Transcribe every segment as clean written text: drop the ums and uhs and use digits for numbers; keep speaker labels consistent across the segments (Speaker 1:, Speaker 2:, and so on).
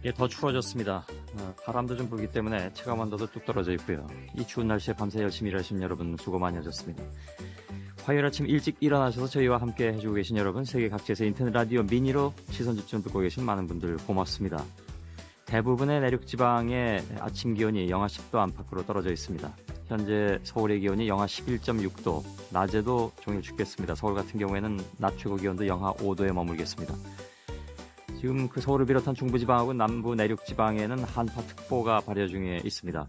Speaker 1: 예, 더 추워졌습니다. 바람도 좀 불기 때문에 체감 온도도 뚝 떨어져 있고요. 이 추운 날씨에 밤새 열심히 일하신 여러분 수고 많이 하셨습니다. 화요일 아침 일찍 일어나셔서 저희와 함께 해주고 계신 여러분, 세계 각지에서 인터넷 라디오 미니로 시선집중 듣고 계신 많은 분들 고맙습니다. 대부분의 내륙지방의 아침 기온이 영하 10도 안팎으로 떨어져 있습니다. 현재 서울의 기온이 영하 11.6도, 낮에도 종일 춥겠습니다. 서울 같은 경우에는 낮 최고 기온도 영하 5도에 머물겠습니다. 지금 그 서울을 비롯한 중부지방하고 남부 내륙지방에는 한파특보가 발효 중에 있습니다.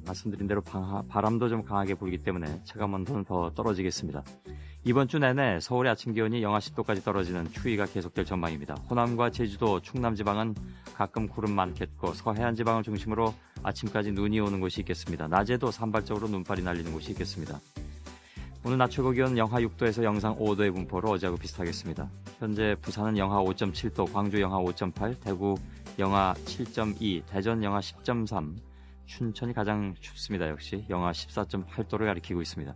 Speaker 1: 말씀드린 대로 바람도 좀 강하게 불기 때문에 체감온도는 더 떨어지겠습니다. 이번 주 내내 서울의 아침 기온이 영하 10도까지 떨어지는 추위가 계속될 전망입니다. 호남과 제주도, 충남지방은 가끔 구름 많겠고 서해안 지방을 중심으로 아침까지 눈이 오는 곳이 있겠습니다. 낮에도 산발적으로 눈발이 날리는 곳이 있겠습니다. 오늘 낮 최고 기온 영하 6도에서 영상 5도의 분포로 어제하고 비슷하겠습니다. 현재 부산은 영하 5.7도, 광주 영하 5.8, 대구 영하 7.2, 대전 영하 10.3, 춘천이 가장 춥습니다. 역시 영하 14.8도를 가리키고 있습니다.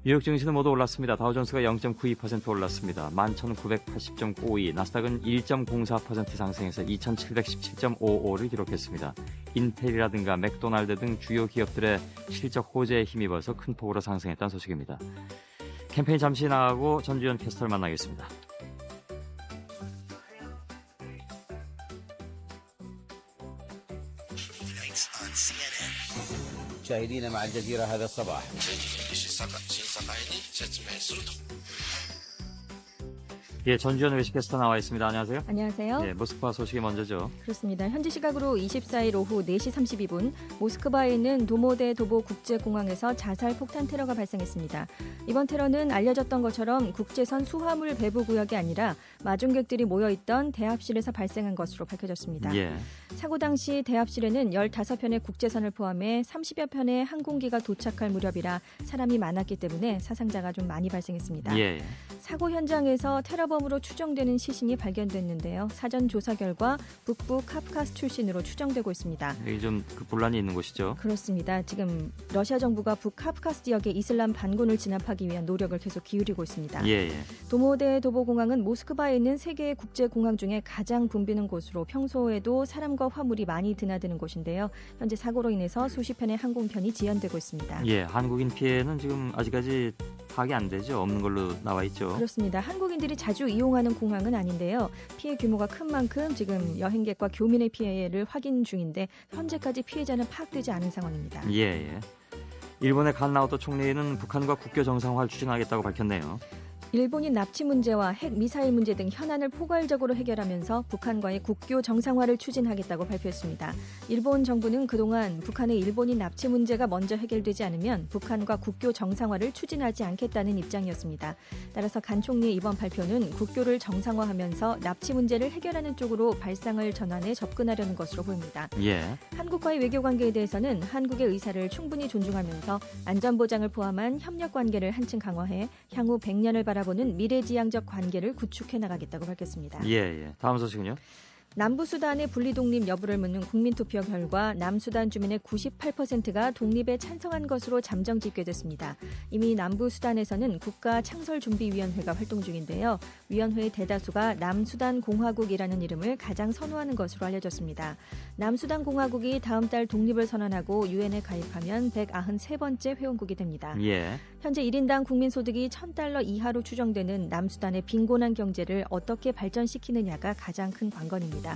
Speaker 1: 뉴욕 증시는 모두 올랐습니다. 다우존스가 0.92% 올랐습니다. 11,980.52, 나스닥은 1.04% 상승해서 2,717.55를 기록했습니다. 인텔이라든가 맥도날드 등 주요 기업들의 실적 호재에 힘입어서 큰 폭으로 상승했다는 소식입니다. 캠페인 잠시 나가고 전주현 캐스터를 만나겠습니다.
Speaker 2: مشاهدينا مع الجزيرة هذا الصباح.
Speaker 1: 예, 전주현 외신캐스터 나와 있습니다. 안녕하세요.
Speaker 3: 안녕하세요.
Speaker 1: 예, 모스크바 소식이 먼저죠.
Speaker 3: 그렇습니다. 현지 시각으로 24일 오후 4시 32분 모스크바에 있는 도모대 도보 국제공항에서 자살 폭탄 테러가 발생했습니다. 이번 테러는 알려졌던 것처럼 국제선 수화물 배부 구역이 아니라 마중객들이 모여있던 대합실에서 발생한 것으로 밝혀졌습니다.
Speaker 1: 예.
Speaker 3: 사고 당시 대합실에는 15편의 국제선을 포함해 30여 편의 항공기가 도착할 무렵이라 사람이 많았기 때문에 사상자가 좀 많이 발생했습니다.
Speaker 1: 예.
Speaker 3: 사고 현장에서 테러범으로 추정되는 시신이 발견됐는데요. 사전 조사 결과 북부 카프카스 출신으로 추정되고 있습니다.
Speaker 1: 여기 좀 그 분란이 있는 곳이죠.
Speaker 3: 그렇습니다. 지금 러시아 정부가 북카프카스 지역의 이슬람 반군을 진압하기 위한 노력을 계속 기울이고 있습니다.
Speaker 1: 예.
Speaker 3: 도모대 도보공항은 모스크바에 있는 세계의 국제공항 중에 가장 붐비는 곳으로 평소에도 사람과 화물이 많이 드나드는 곳인데요. 현재 사고로 인해서 수십 편의 항공편이 지연되고 있습니다.
Speaker 1: 예, 한국인 피해는 지금 아직까지 파악이 안 되죠. 없는 걸로 나와 있죠.
Speaker 3: 그렇습니다. 한국인들이 자주 이용하는 공항은 아닌데요. 피해 규모가 큰 만큼 지금 여행객과 교민의 피해를 확인 중인데 현재까지 피해자는 파악되지 않은 상황입니다.
Speaker 1: 예. 일본의 간나오토 총리는 북한과 국교 정상화를 추진하겠다고 밝혔네요.
Speaker 3: 일본이 납치 문제와 핵 미사일 문제 등 현안을 포괄적으로 해결하면서 북한과의 국교 정상화를 추진하겠다고 발표했습니다. 일본 정부는 그동안 북한의 일본인 납치 문제가 먼저 해결되지 않으면 북한과 국교 정상화를 추진하지 않겠다는 입장이었습니다. 따라서 간 총리의 이번 발표는 국교를 정상화하면서 납치 문제를 해결하는 쪽으로 발상을 전환해 접근하려는 것으로 보입니다.
Speaker 1: 예.
Speaker 3: 한국과의 외교 관계에 대해서는 한국의 의사를 충분히 존중하면서 안전보장을 포함한 협력 관계를 한층 강화해 향후 100년을 바라보는 미래지향적 관계를 구축해 나가겠다고 밝혔습니다.
Speaker 1: 예. 다음 소식은요?
Speaker 3: 남부수단의 분리독립 여부를 묻는 국민투표 결과 남수단 주민의 98%가 독립에 찬성한 것으로 잠정 집계됐습니다. 이미 남부수단에서는 국가창설준비위원회가 활동 중인데요. 위원회의 대다수가 남수단 공화국이라는 이름을 가장 선호하는 것으로 알려졌습니다. 남수단 공화국이 다음 달 독립을 선언하고 유엔에 가입하면 193번째 회원국이 됩니다.
Speaker 1: 예.
Speaker 3: 현재 1인당 국민소득이 $1,000 이하로 추정되는 남수단의 빈곤한 경제를 어떻게 발전시키느냐가 가장 큰 관건입니다.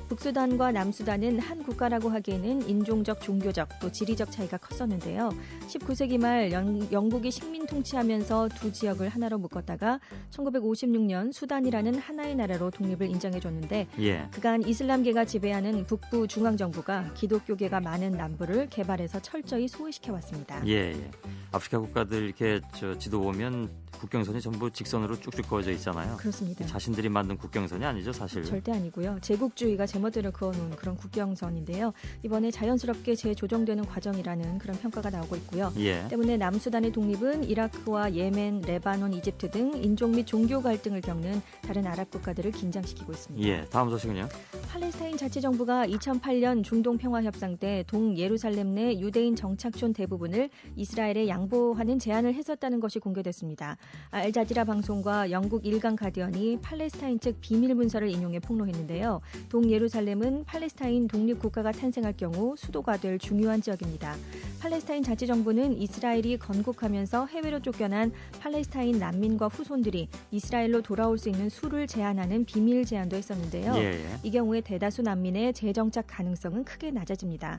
Speaker 3: 북수단과 남수단은 한 국가라고 하기에는 인종적, 종교적, 또 지리적 차이가 컸었는데요. 19세기 말 영국이 식민 통치하면서 두 지역을 하나로 묶었다가 1956년 수단이라는 하나의 나라로 독립을 인정해줬는데
Speaker 1: 예.
Speaker 3: 그간 이슬람계가 지배하는 북부 중앙정부가 기독교계가 많은 남부를 개발해서 철저히 소외시켜왔습니다.
Speaker 1: 예. 아프리카 국가들 이렇게 지도 보면 국경선이 전부 직선으로 쭉쭉 그어져 있잖아요.
Speaker 3: 그렇습니다.
Speaker 1: 자신들이 만든 국경선이 아니죠, 사실.
Speaker 3: 절대 아니고요. 제국주의가 제멋대로 그어놓은 그런 국경선인데요. 이번에 자연스럽게 재조정되는 과정이라는 그런 평가가 나오고 있고요.
Speaker 1: 예.
Speaker 3: 때문에 남수단의 독립은 이라크와 예멘, 레바논, 이집트 등 인종 및 종교 갈등을 겪는 다른 아랍 국가들을 긴장시키고 있습니다.
Speaker 1: 예. 다음 소식은요?
Speaker 3: 팔레스타인 자치정부가 2008년 중동 평화협상 때 동예루살렘 내 유대인 정착촌 대부분을 이스라엘에 양보하는 제안을 했었다는 것이 공개됐습니다. 알자지라 방송과 영국 일간 가디언이 팔레스타인 측 비밀 문서를 인용해 폭로했는데요. 동예루살렘은 팔레스타인 독립국가가 탄생할 경우 수도가 될 중요한 지역입니다. 팔레스타인 자치정부는 이스라엘이 건국하면서 해외로 쫓겨난 팔레스타인 난민과 후손들이 이스라엘로 돌아올 수 있는 수를 제한하는 비밀 제안도 했었는데요. 이 경우에 대다수 난민의 재정착 가능성은 크게 낮아집니다.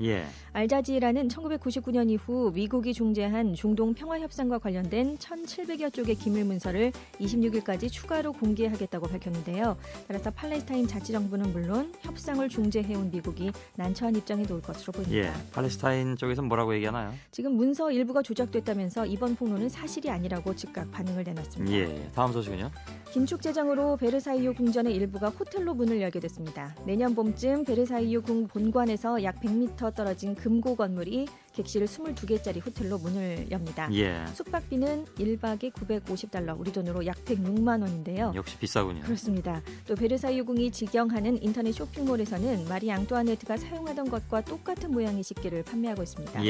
Speaker 3: 알자지라는 1999년 이후 미국이 중재한 중동 평화협상과 관련된 1,700여 쪽의 기밀 문서를 26일까지 추가로 공개하겠다고 밝혔는데요. 따라서 팔레스타인 자치정부는 물론 협상을 중재해온 미국이 난처한 입장에 놓을 것으로 보입니다.
Speaker 1: 팔레스타인 쪽에서는 뭐라고 얘기하나요?
Speaker 3: 지금 문서 일부가 조작됐다면서 이번 폭로는 사실이 아니라고 즉각 반응을 내놨습니다.
Speaker 1: 다음 소식은요?
Speaker 3: 긴축 재정으로 베르사유 궁전의 일부가 호텔로 문을 열게 됐습니다. 내년 봄쯤 베르사유 궁 본관에서 약 100m 떨어진 금고 건물이 객실 22개짜리 호텔로 문을 엽니다. 숙박비는 1박에 $950, 우리 돈으로 약 106만 원인데요.
Speaker 1: 역시 비싸군요.
Speaker 3: 그렇습니다. 또 베르사유 궁이 직영하는 인터넷 쇼핑몰에서는 마리 앙뚜아네트가 사용하던 것과 똑같은 모양의 식기를 판매하고 있습니다.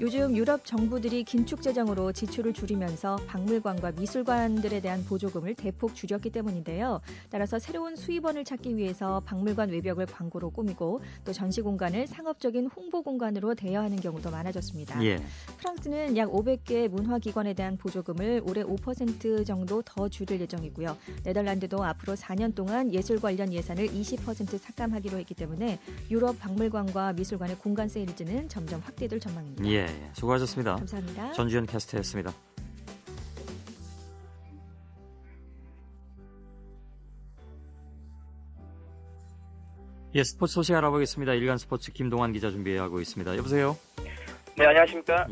Speaker 3: 요즘 유럽 정부들이 긴축 재정으로 지출을 줄이면서 박물관과 미술관들에 대한 보조금을 대폭 줄였기 때문인데요. 따라서 새로운 수입원을 찾기 위해서 박물관 외벽을 광고로 꾸미고 또 전시 공간을 상업적인 홍보 공간으로 대여하는 경우도 많아졌습니다. 프랑스는 약 500개 문화기관에 대한 보조금을 올해 5% 정도 더 줄일 예정이고요. 네덜란드도 앞으로 4년 동안 예술 관련 예산을 20% 삭감하기로 했기 때문에 유럽 박물관과 미술관의 공간 세일즈는 점점 확대될 전망입니다.
Speaker 1: 수고하셨습니다.
Speaker 3: 감사합니다.
Speaker 1: 전주현 캐스터였습니다. 스포츠 소식 알아보겠습니다. 일간 스포츠 김동환 기자 준비하고 있습니다. 여보세요?
Speaker 4: 네, 안녕하십니까?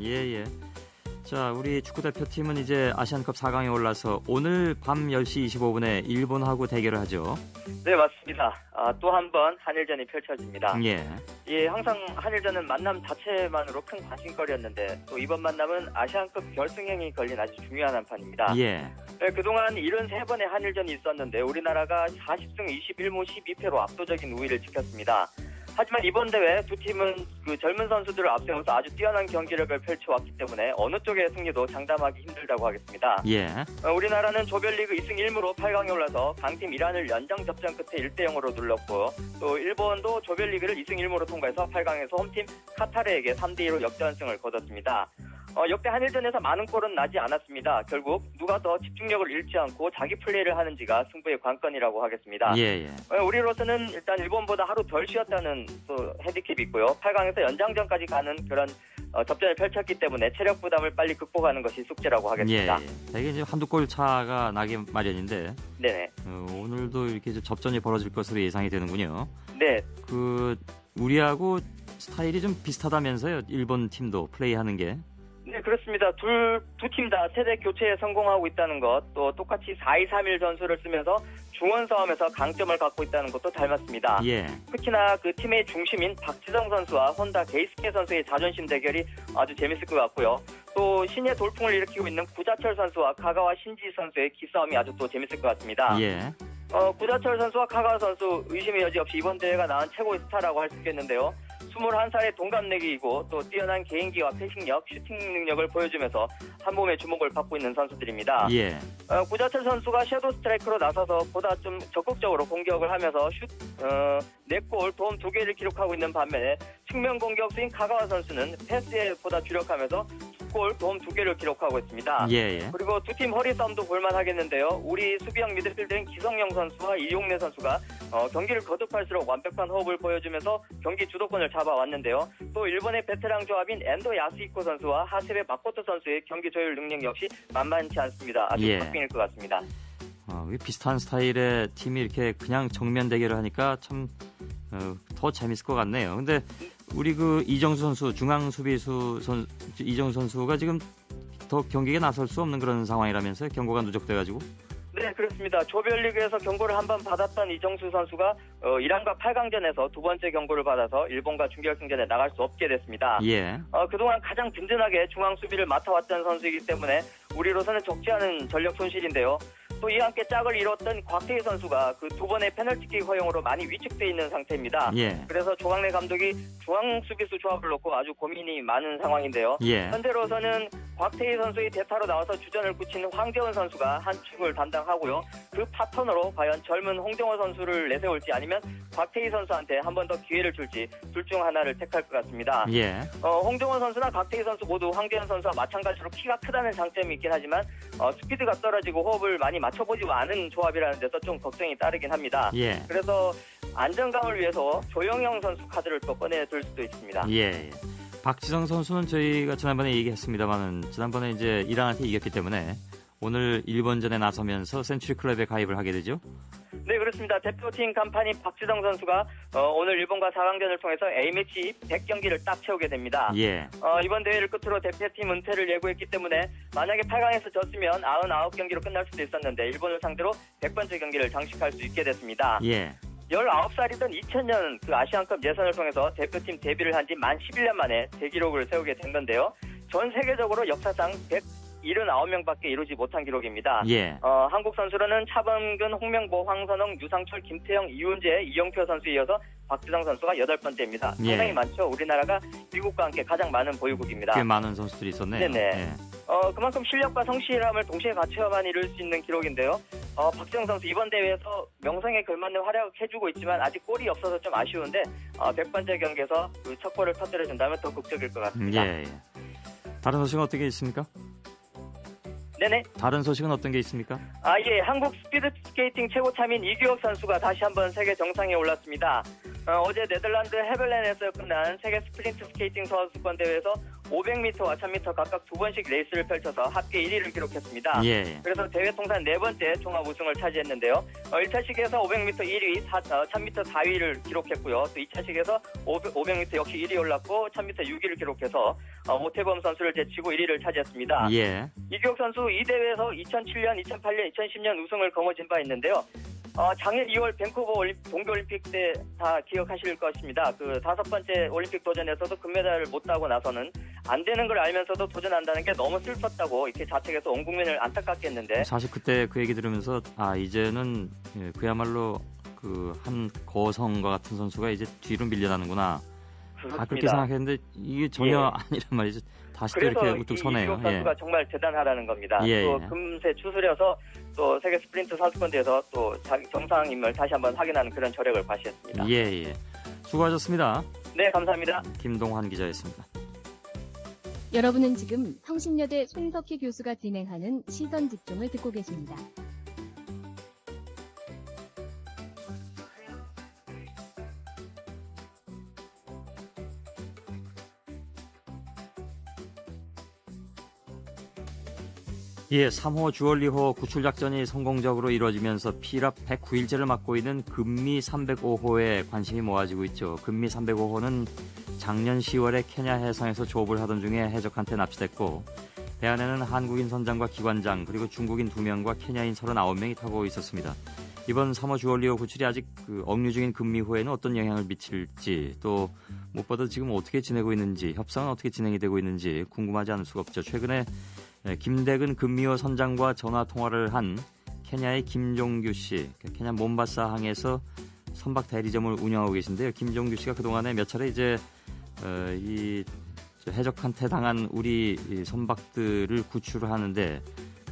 Speaker 1: 자, 우리 축구대표팀은 이제 아시안컵 4강에 올라서 오늘 밤 10시 25분에 일본하고 대결을 하죠.
Speaker 4: 네, 맞습니다. 또 한 번 한일전이 펼쳐집니다.
Speaker 1: 예.
Speaker 4: 항상 한일전은 만남 자체만으로 큰 관심거리였는데 또 이번 만남은 아시안컵 결승행이 걸린 아주 중요한 한판입니다.
Speaker 1: 예.
Speaker 4: 네, 그동안 73번의 한일전이 있었는데 우리나라가 40승 21무 12패로 압도적인 우위를 지켰습니다. 하지만 이번 대회 두 팀은 그 젊은 선수들을 앞세워서 아주 뛰어난 경기력을 펼쳐왔기 때문에 어느 쪽의 승리도 장담하기 힘들다고 하겠습니다.
Speaker 1: 예.
Speaker 4: 우리나라는 조별리그 2승 1무로 8강에 올라서 강팀 이란을 연장 접전 끝에 1대0으로 눌렀고 또 일본도 조별리그를 2승 1무로 통과해서 8강에서 홈팀 카타르에게 3대2로 역전승을 거뒀습니다. 역대 한일전에서 많은 골은 나지 않았습니다. 결국 누가 더 집중력을 잃지 않고 자기 플레이를 하는지가 승부의 관건이라고 하겠습니다. 우리로서는 일단 일본보다 하루 덜 쉬었다는 또 핸디캡이 있고요. 8강에서 연장전까지 가는 그런 접전을 펼쳤기 때문에 체력 부담을 빨리 극복하는 것이 숙제라고 하겠습니다.
Speaker 1: 되게 이제 한두 골 차가 나기 마련인데
Speaker 4: 네네.
Speaker 1: 오늘도 이렇게 접전이 벌어질 것으로 예상이 되는군요.
Speaker 4: 네.
Speaker 1: 우리하고 스타일이 좀 비슷하다면서요. 일본 팀도 플레이하는 게.
Speaker 4: 네, 그렇습니다. 두 팀 다 세대 교체에 성공하고 있다는 것, 또 똑같이 4-2-3-1 전술을 쓰면서 중원 싸움에서 강점을 갖고 있다는 것도 닮았습니다. 특히나 그 팀의 중심인 박지성 선수와 혼다 게이스케 선수의 자존심 대결이 아주 재밌을 것 같고요. 또 신예 돌풍을 일으키고 있는 구자철 선수와 카가와 신지 선수의 기싸움이 아주 또 재밌을 것 같습니다. 구자철 선수와 카가와 선수 의심의 여지 없이 이번 대회가 낳은 최고의 스타라고 할 수 있겠는데요. 21살의 동갑내기이고 또 뛰어난 개인기와 패싱력, 슈팅 능력을 보여주면서 한 몸의 주목을 받고 있는 선수들입니다. 구자철 선수가 섀도우 스트라이크로 나서서 보다 좀 적극적으로 공격을 하면서 4골, 도움 2개를 기록하고 있는 반면에 측면 공격수인 카가와 선수는 패스에 보다 주력하면서 2골, 도움 2개를 기록하고 있습니다. 그리고 두 팀 허리 싸움도 볼만하겠는데요. 우리 수비형 미드필더인 기성용 선수와 이용래 선수가 경기를 거듭할수록 완벽한 호흡을 보여주면서 경기 주도권을 잡아왔는데요. 또 일본의 베테랑 조합인 엔도 야스히코 선수와 하세베 마코토 선수의 경기 조율 능력 역시 만만치 않습니다. 아주 박빙일 것 같습니다.
Speaker 1: 비슷한 스타일의 팀이 이렇게 그냥 정면 대결을 하니까 참 더 재밌을 것 같네요. 근데 우리 이정수 선수, 중앙 수비수 이정수 선수가 지금 더 경기에 나설 수 없는 그런 상황이라면서요? 경고가 누적돼가지고.
Speaker 4: 네, 그렇습니다. 조별리그에서 경고를 한 번 받았던 이정수 선수가 이란과 8강전에서 두 번째 경고를 받아서 일본과 준결승전에 나갈 수 없게 됐습니다. 그동안 가장 든든하게 중앙 수비를 맡아왔던 선수이기 때문에 우리로서는 적지 않은 전력 손실인데요. 또 이와 함께 짝을 이뤘던 곽태희 선수가 그 두 번의 페널티킥 허용으로 많이 위축돼 있는 상태입니다.
Speaker 1: 예.
Speaker 4: 그래서 조광래 감독이 중앙 수비수 조합을 놓고 아주 고민이 많은 상황인데요.
Speaker 1: 예.
Speaker 4: 현재로서는 곽태희 선수의 대타로 나와서 주전을 굳히는 황재원 선수가 한 축을 담당하고요. 그 파트너로 과연 젊은 홍정호 선수를 내세울지 아니면 곽태희 선수한테 한 번 더 기회를 줄지 둘 중 하나를 택할 것 같습니다.
Speaker 1: 예.
Speaker 4: 홍정호 선수나 곽태희 선수 모두 황재원 선수와 마찬가지로 키가 크다는 장점이 있긴 하지만 스피드가 떨어지고 호흡을 많이 맞춰보지 않은 조합이라는 데서 좀 걱정이 따르긴 합니다.
Speaker 1: 예.
Speaker 4: 그래서 안정감을 위해서 조영영 선수 카드를 또 꺼내들 수도 있습니다.
Speaker 1: 예. 박지성 선수는 저희가 지난번에 얘기했습니다만은 지난번에 이제 이란한테 이겼기 때문에 오늘 일본전에 나서면서 센츄리 클럽에 가입을 하게 되죠?
Speaker 4: 네, 그렇습니다. 대표팀 간판인 박지성 선수가 오늘 일본과 4강전을 통해서 A매치 100경기를 딱 채우게 됩니다.
Speaker 1: 예.
Speaker 4: 이번 대회를 끝으로 대표팀 은퇴를 예고했기 때문에 만약에 8강에서 졌으면 99경기로 끝날 수도 있었는데 일본을 상대로 100번째 경기를 장식할 수 있게 됐습니다.
Speaker 1: 예.
Speaker 4: 19살이던 2000년 그 아시안컵 예선을 통해서 대표팀 데뷔를 한 지 만 11년 만에 대기록을 세우게 된 건데요. 전 세계적으로 역사상 179명밖에 이루지 못한 기록입니다.
Speaker 1: 예.
Speaker 4: 한국 선수로는 차범근, 홍명보, 황선홍, 유상철, 김태형, 이훈재, 이영표 선수에 이어서 박지성 선수가 8번째입니다. 상당히
Speaker 1: 예.
Speaker 4: 많죠. 우리나라가 미국과 함께 가장 많은 보유국입니다.
Speaker 1: 꽤 많은 선수들이 있었네요.
Speaker 4: 네네.
Speaker 1: 예.
Speaker 4: 그만큼 실력과 성실함을 동시에 갖춰야만 이룰 수 있는 기록인데요. 박지성 선수 이번 대회에서 명성에 걸맞는 활약을 해주고 있지만 아직 골이 없어서 좀 아쉬운데 100번째 경기에서 그 첫 골을 터뜨려준다면 더 극적일 것 같습니다.
Speaker 1: 예. 다른 소식은 어떤 게 있습니까?
Speaker 4: 네네.
Speaker 1: 다른 소식은 어떤 게 있습니까?
Speaker 4: 예. 한국 스피드 스케이팅 최고 참인 이규혁 선수가 다시 한번 세계 정상에 올랐습니다. 어제 네덜란드 헤벨렌에서 끝난 세계 스프린트 스케이팅 선수권 대회에서 500m와 1000m 각각 두 번씩 레이스를 펼쳐서 합계 1위를 기록했습니다.
Speaker 1: 예.
Speaker 4: 그래서 대회 통산 4번째 종합 우승을 차지했는데요. 1차식에서 500m 1위, 1000m 4위를 기록했고요. 또 2차식에서 500m 역시 1위 올랐고 1000m 6위를 기록해서 오태범 선수를 제치고 1위를 차지했습니다.
Speaker 1: 예.
Speaker 4: 이규혁 선수 이 대회에서 2007년, 2008년, 2010년 우승을 거머쥔 바 있는데요. 작년 2월 밴쿠버 동계올림픽 때 다 기억하실 것입니다. 그 5번째 올림픽 도전에서도 금메달을 못 따고 나서는 안 되는 걸 알면서도 도전한다는 게 너무 슬펐다고 이렇게 자책해서 온 국민을 안타깝게 했는데
Speaker 1: 사실 그때 그 얘기 들으면서 이제는 그야말로 그 한 거성과 같은 선수가 이제 뒤로 밀려나는구나. 그렇게 생각했는데 이게 전혀 아니란 말이죠. 다시 또 이렇게 우뚝 서네요.
Speaker 4: 이규혁 선수가 정말 대단하다는 겁니다.
Speaker 1: 예,
Speaker 4: 또
Speaker 1: 예.
Speaker 4: 금세 추스려서 또 세계 스프린트 선수권대회에서 또 자기 정상임을 다시 한번 확인하는 그런 저력을 과시했습니다.
Speaker 1: 예. 수고하셨습니다.
Speaker 4: 네, 감사합니다.
Speaker 1: 김동환 기자였습니다.
Speaker 5: 여러분은 지금 성신여대 손석희 교수가 진행하는 시선 집중을 듣고 계십니다.
Speaker 1: 예, 3호 주얼리호 구출작전이 성공적으로 이루어지면서 피랍 109일째를 맞고 있는 금미 305호에 관심이 모아지고 있죠. 금미 305호는 작년 10월에 케냐 해상에서 조업을 하던 중에 해적한테 납치됐고 배 안에는 한국인 선장과 기관장 그리고 중국인 2명과 케냐인 39명이 타고 있었습니다. 이번 3호 주얼리호 구출이 아직 억류 중인 금미호에는 어떤 영향을 미칠지 또 무엇보다 지금 어떻게 지내고 있는지 협상은 어떻게 진행이 되고 있는지 궁금하지 않을 수가 없죠. 최근에 김대근 금미호 선장과 전화 통화를 한 케냐의 김종규 씨, 케냐 몬바사 항에서 선박 대리점을 운영하고 계신데요. 김종규 씨가 그동안에 몇 차례 이제 이 해적한테 당한 우리 선박들을 구출하는데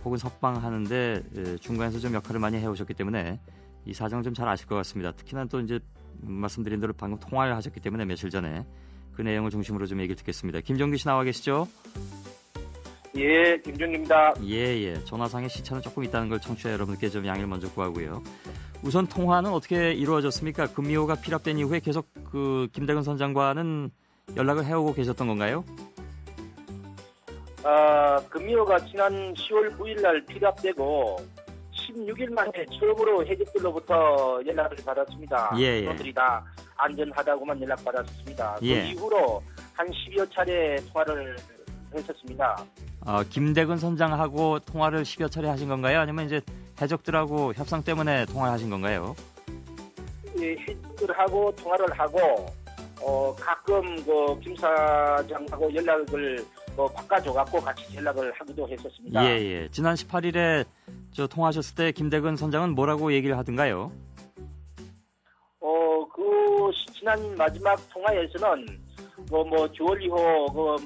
Speaker 1: 혹은 석방하는데 중간에서 좀 역할을 많이 해오셨기 때문에 이 사정을 좀 잘 아실 것 같습니다. 특히나 또 이제 말씀드린 대로 방금 통화를 하셨기 때문에 며칠 전에 그 내용을 중심으로 좀 얘기를 듣겠습니다. 김종규 씨 나와 계시죠?
Speaker 6: 예, 김종규입니다.
Speaker 1: 예. 전화상의 시차는 조금 있다는 걸 청취자 여러분께 좀 양해를 먼저 구하고요. 우선 통화는 어떻게 이루어졌습니까? 금미호가 피랍된 이후에 계속 김대근 선장과는 연락을 해오고 계셨던 건가요?
Speaker 6: 금미호가 지난 10월 9일 날 피랍되고 16일 만에 처음으로 해적들로부터 연락을 받았습니다.
Speaker 1: 예.
Speaker 6: 그들이 다 안전하다고만 연락받았습니다.
Speaker 1: 예.
Speaker 6: 그 이후로 한 10여 차례 통화를 했었습니다.
Speaker 1: 김대근 선장하고 통화를 10여 차례 하신 건가요? 아니면 이제 해적들하고 협상 때문에 통화를 하신 건가요?
Speaker 6: 예, 해적들하고 통화를 하고 가끔 김 사장하고 연락을 바꿔줘갖고 같이 연락을 하기도 했었습니다.
Speaker 1: 예. 지난 18일에 통화하셨을 때 김대근 선장은 뭐라고 얘기를 하던가요?
Speaker 6: 지난 마지막 통화에서는 주얼리호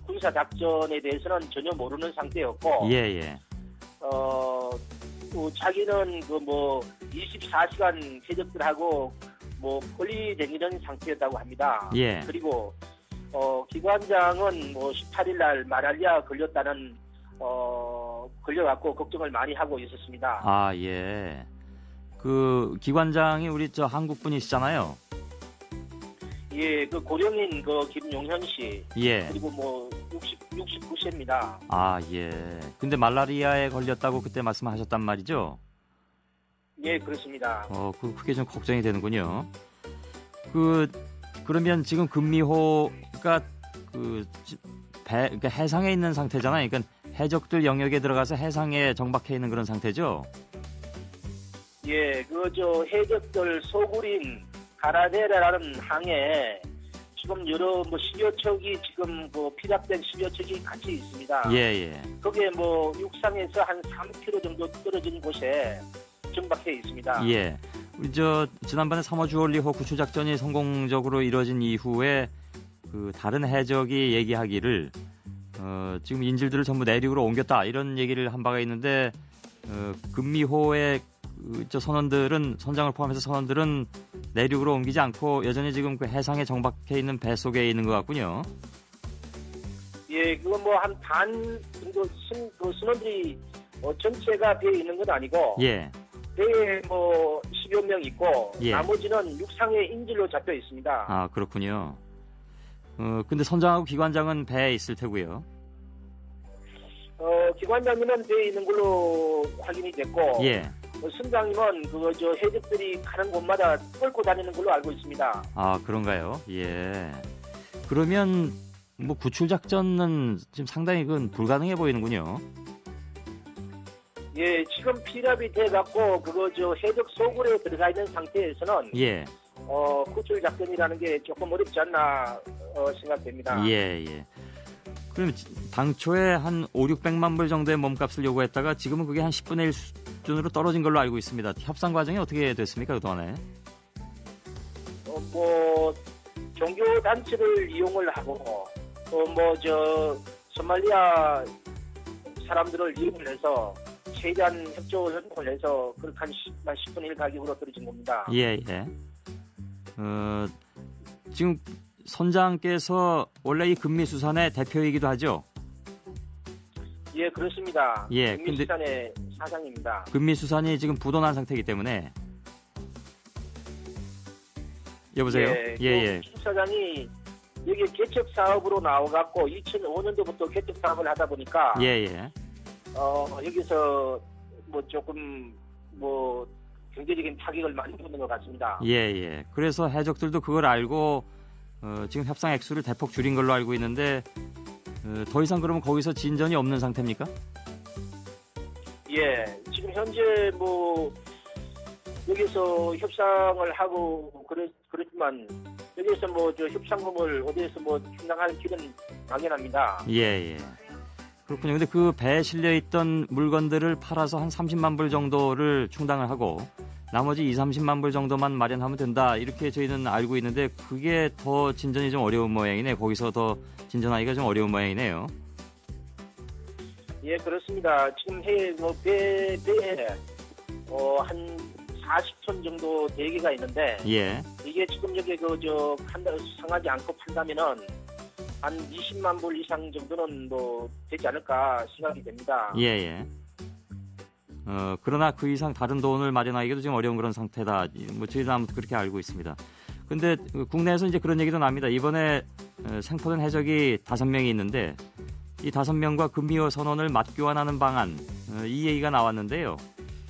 Speaker 6: 군사 작전에 대해서는 전혀 모르는 상태였고,
Speaker 1: 예.
Speaker 6: 자기는 24시간 해적들하고 분리되는 상태였다고 합니다.
Speaker 1: 예.
Speaker 6: 그리고 기관장은 18일 날 말알리아 걸려갖고 걱정을 많이 하고 있었습니다.
Speaker 1: 아, 예. 그 기관장이 우리 한국 분이시잖아요.
Speaker 6: 예, 그 고령인 김용현 씨.
Speaker 1: 예.
Speaker 6: 그리고 69세입니다.
Speaker 1: 아, 예. 근데 말라리아에 걸렸다고 그때 말씀하셨단 말이죠?
Speaker 6: 예, 그렇습니다.
Speaker 1: 그게 좀 걱정이 되는군요. 그러면 지금 금미호가 그러니까 해상에 있는 상태잖아요. 그러니까 해적들 영역에 들어가서 해상에 정박해 있는 그런 상태죠?
Speaker 6: 예, 해적들 소굴인 가라데라라는 항에 지금 여러 10여 척이 지금 피랍된 10여 척이 같이 있습니다.
Speaker 1: 예.
Speaker 6: 거기에 육상에서 한 3km 정도 떨어진 곳에 정박해 있습니다.
Speaker 1: 예. 우리 지난번에 3호 주얼리호 구출 작전이 성공적으로 이루어진 이후에 그 다른 해적이 얘기하기를 지금 인질들을 전부 내륙으로 옮겼다 이런 얘기를 한 바가 있는데 금미호의 선장을 포함해서 선원들은 내륙으로 옮기지 않고 여전히 지금 그 해상에 정박해 있는 배 속에 있는 것 같군요.
Speaker 6: 예, 한 반 정도 선원들이 전체가 배에 있는 건 아니고,
Speaker 1: 예.
Speaker 6: 배에 10여 명 있고,
Speaker 1: 예.
Speaker 6: 나머지는 육상의 인질로 잡혀 있습니다.
Speaker 1: 아, 그렇군요. 근데 선장하고 기관장은 배에 있을 테고요.
Speaker 6: 기관장님은 배에 있는 걸로 확인이 됐고,
Speaker 1: 예.
Speaker 6: 선장님은 해적들이 가는 곳마다 끌고 다니는 걸로 알고 있습니다.
Speaker 1: 아, 그런가요? 예. 그러면 구출 작전은 지금 상당히 그건 불가능해 보이는군요.
Speaker 6: 예, 지금 피랍이 돼갖고 해적 소굴에 들어가 있는 상태에서는
Speaker 1: 예.
Speaker 6: 구출 작전이라는 게 조금 어렵지 않나 생각됩니다.
Speaker 1: 예. 그럼 당초에 한 500~600만 불 정도의 몸값을 요구했다가 지금은 그게 한 10분의 1 수준으로 떨어진 걸로 알고 있습니다. 협상 과정이 어떻게 됐습니까, 그동안에?
Speaker 6: 종교 단체를 이용을 하고 소말리아 사람들을 이용을 해서 최대한 협조 협력을 해서 그렇게 한 10분의 1 가격으로 떨어진 겁니다.
Speaker 1: 예. 지금 선장께서 원래 이 금미수산의 대표이기도 하죠?
Speaker 6: 예, 그렇습니다.
Speaker 1: 예,
Speaker 6: 금미수산의 사장입니다.
Speaker 1: 금미수산이 지금 부도난 상태이기 때문에. 여보세요? 예.
Speaker 6: 김 사장이 여기 개척 사업으로 나와갖고 2005년도부터 개척 사업을 하다 보니까
Speaker 1: 예.
Speaker 6: 여기서 조금 경제적인 타격을 많이 받는 것 같습니다.
Speaker 1: 예. 그래서 해적들도 그걸 알고 지금 협상 액수를 대폭 줄인 걸로 알고 있는데 더 이상 그러면 거기서 진전이 없는 상태입니까?
Speaker 6: 예, 지금 현재 여기서 협상을 하고 그렇지만 여기서 협상금을 어디에서 충당할 길은 막연합니다.
Speaker 1: 예. 그렇군요. 근데 그 배에 실려 있던 물건들을 팔아서 한 30만 불 정도를 충당을 하고 나머지 20~30만 불 정도만 마련하면 된다. 이렇게 저희는 알고 있는데 그게 더 진전이 좀 어려운 모양이네. 거기서 더 진전하기가 좀 어려운 모양이네요.
Speaker 6: 예, 그렇습니다. 지금 배에 한 40톤 정도 대기가 있는데
Speaker 1: 예.
Speaker 6: 이게 지금 여기 상하지 않고 판다면은 한 20만 불 이상 정도는 되지 않을까 생각이 됩니다.
Speaker 1: 예. 그러나 그 이상 다른 돈을 마련하기도 좀 어려운 그런 상태다. 저희도 아무튼 그렇게 알고 있습니다. 근데 국내에서 이제 그런 얘기도 납니다. 이번에 생포된 해적이 5명이 있는데 이 5명과 금미호 선원을 맞교환하는 방안, 이 얘기가 나왔는데요.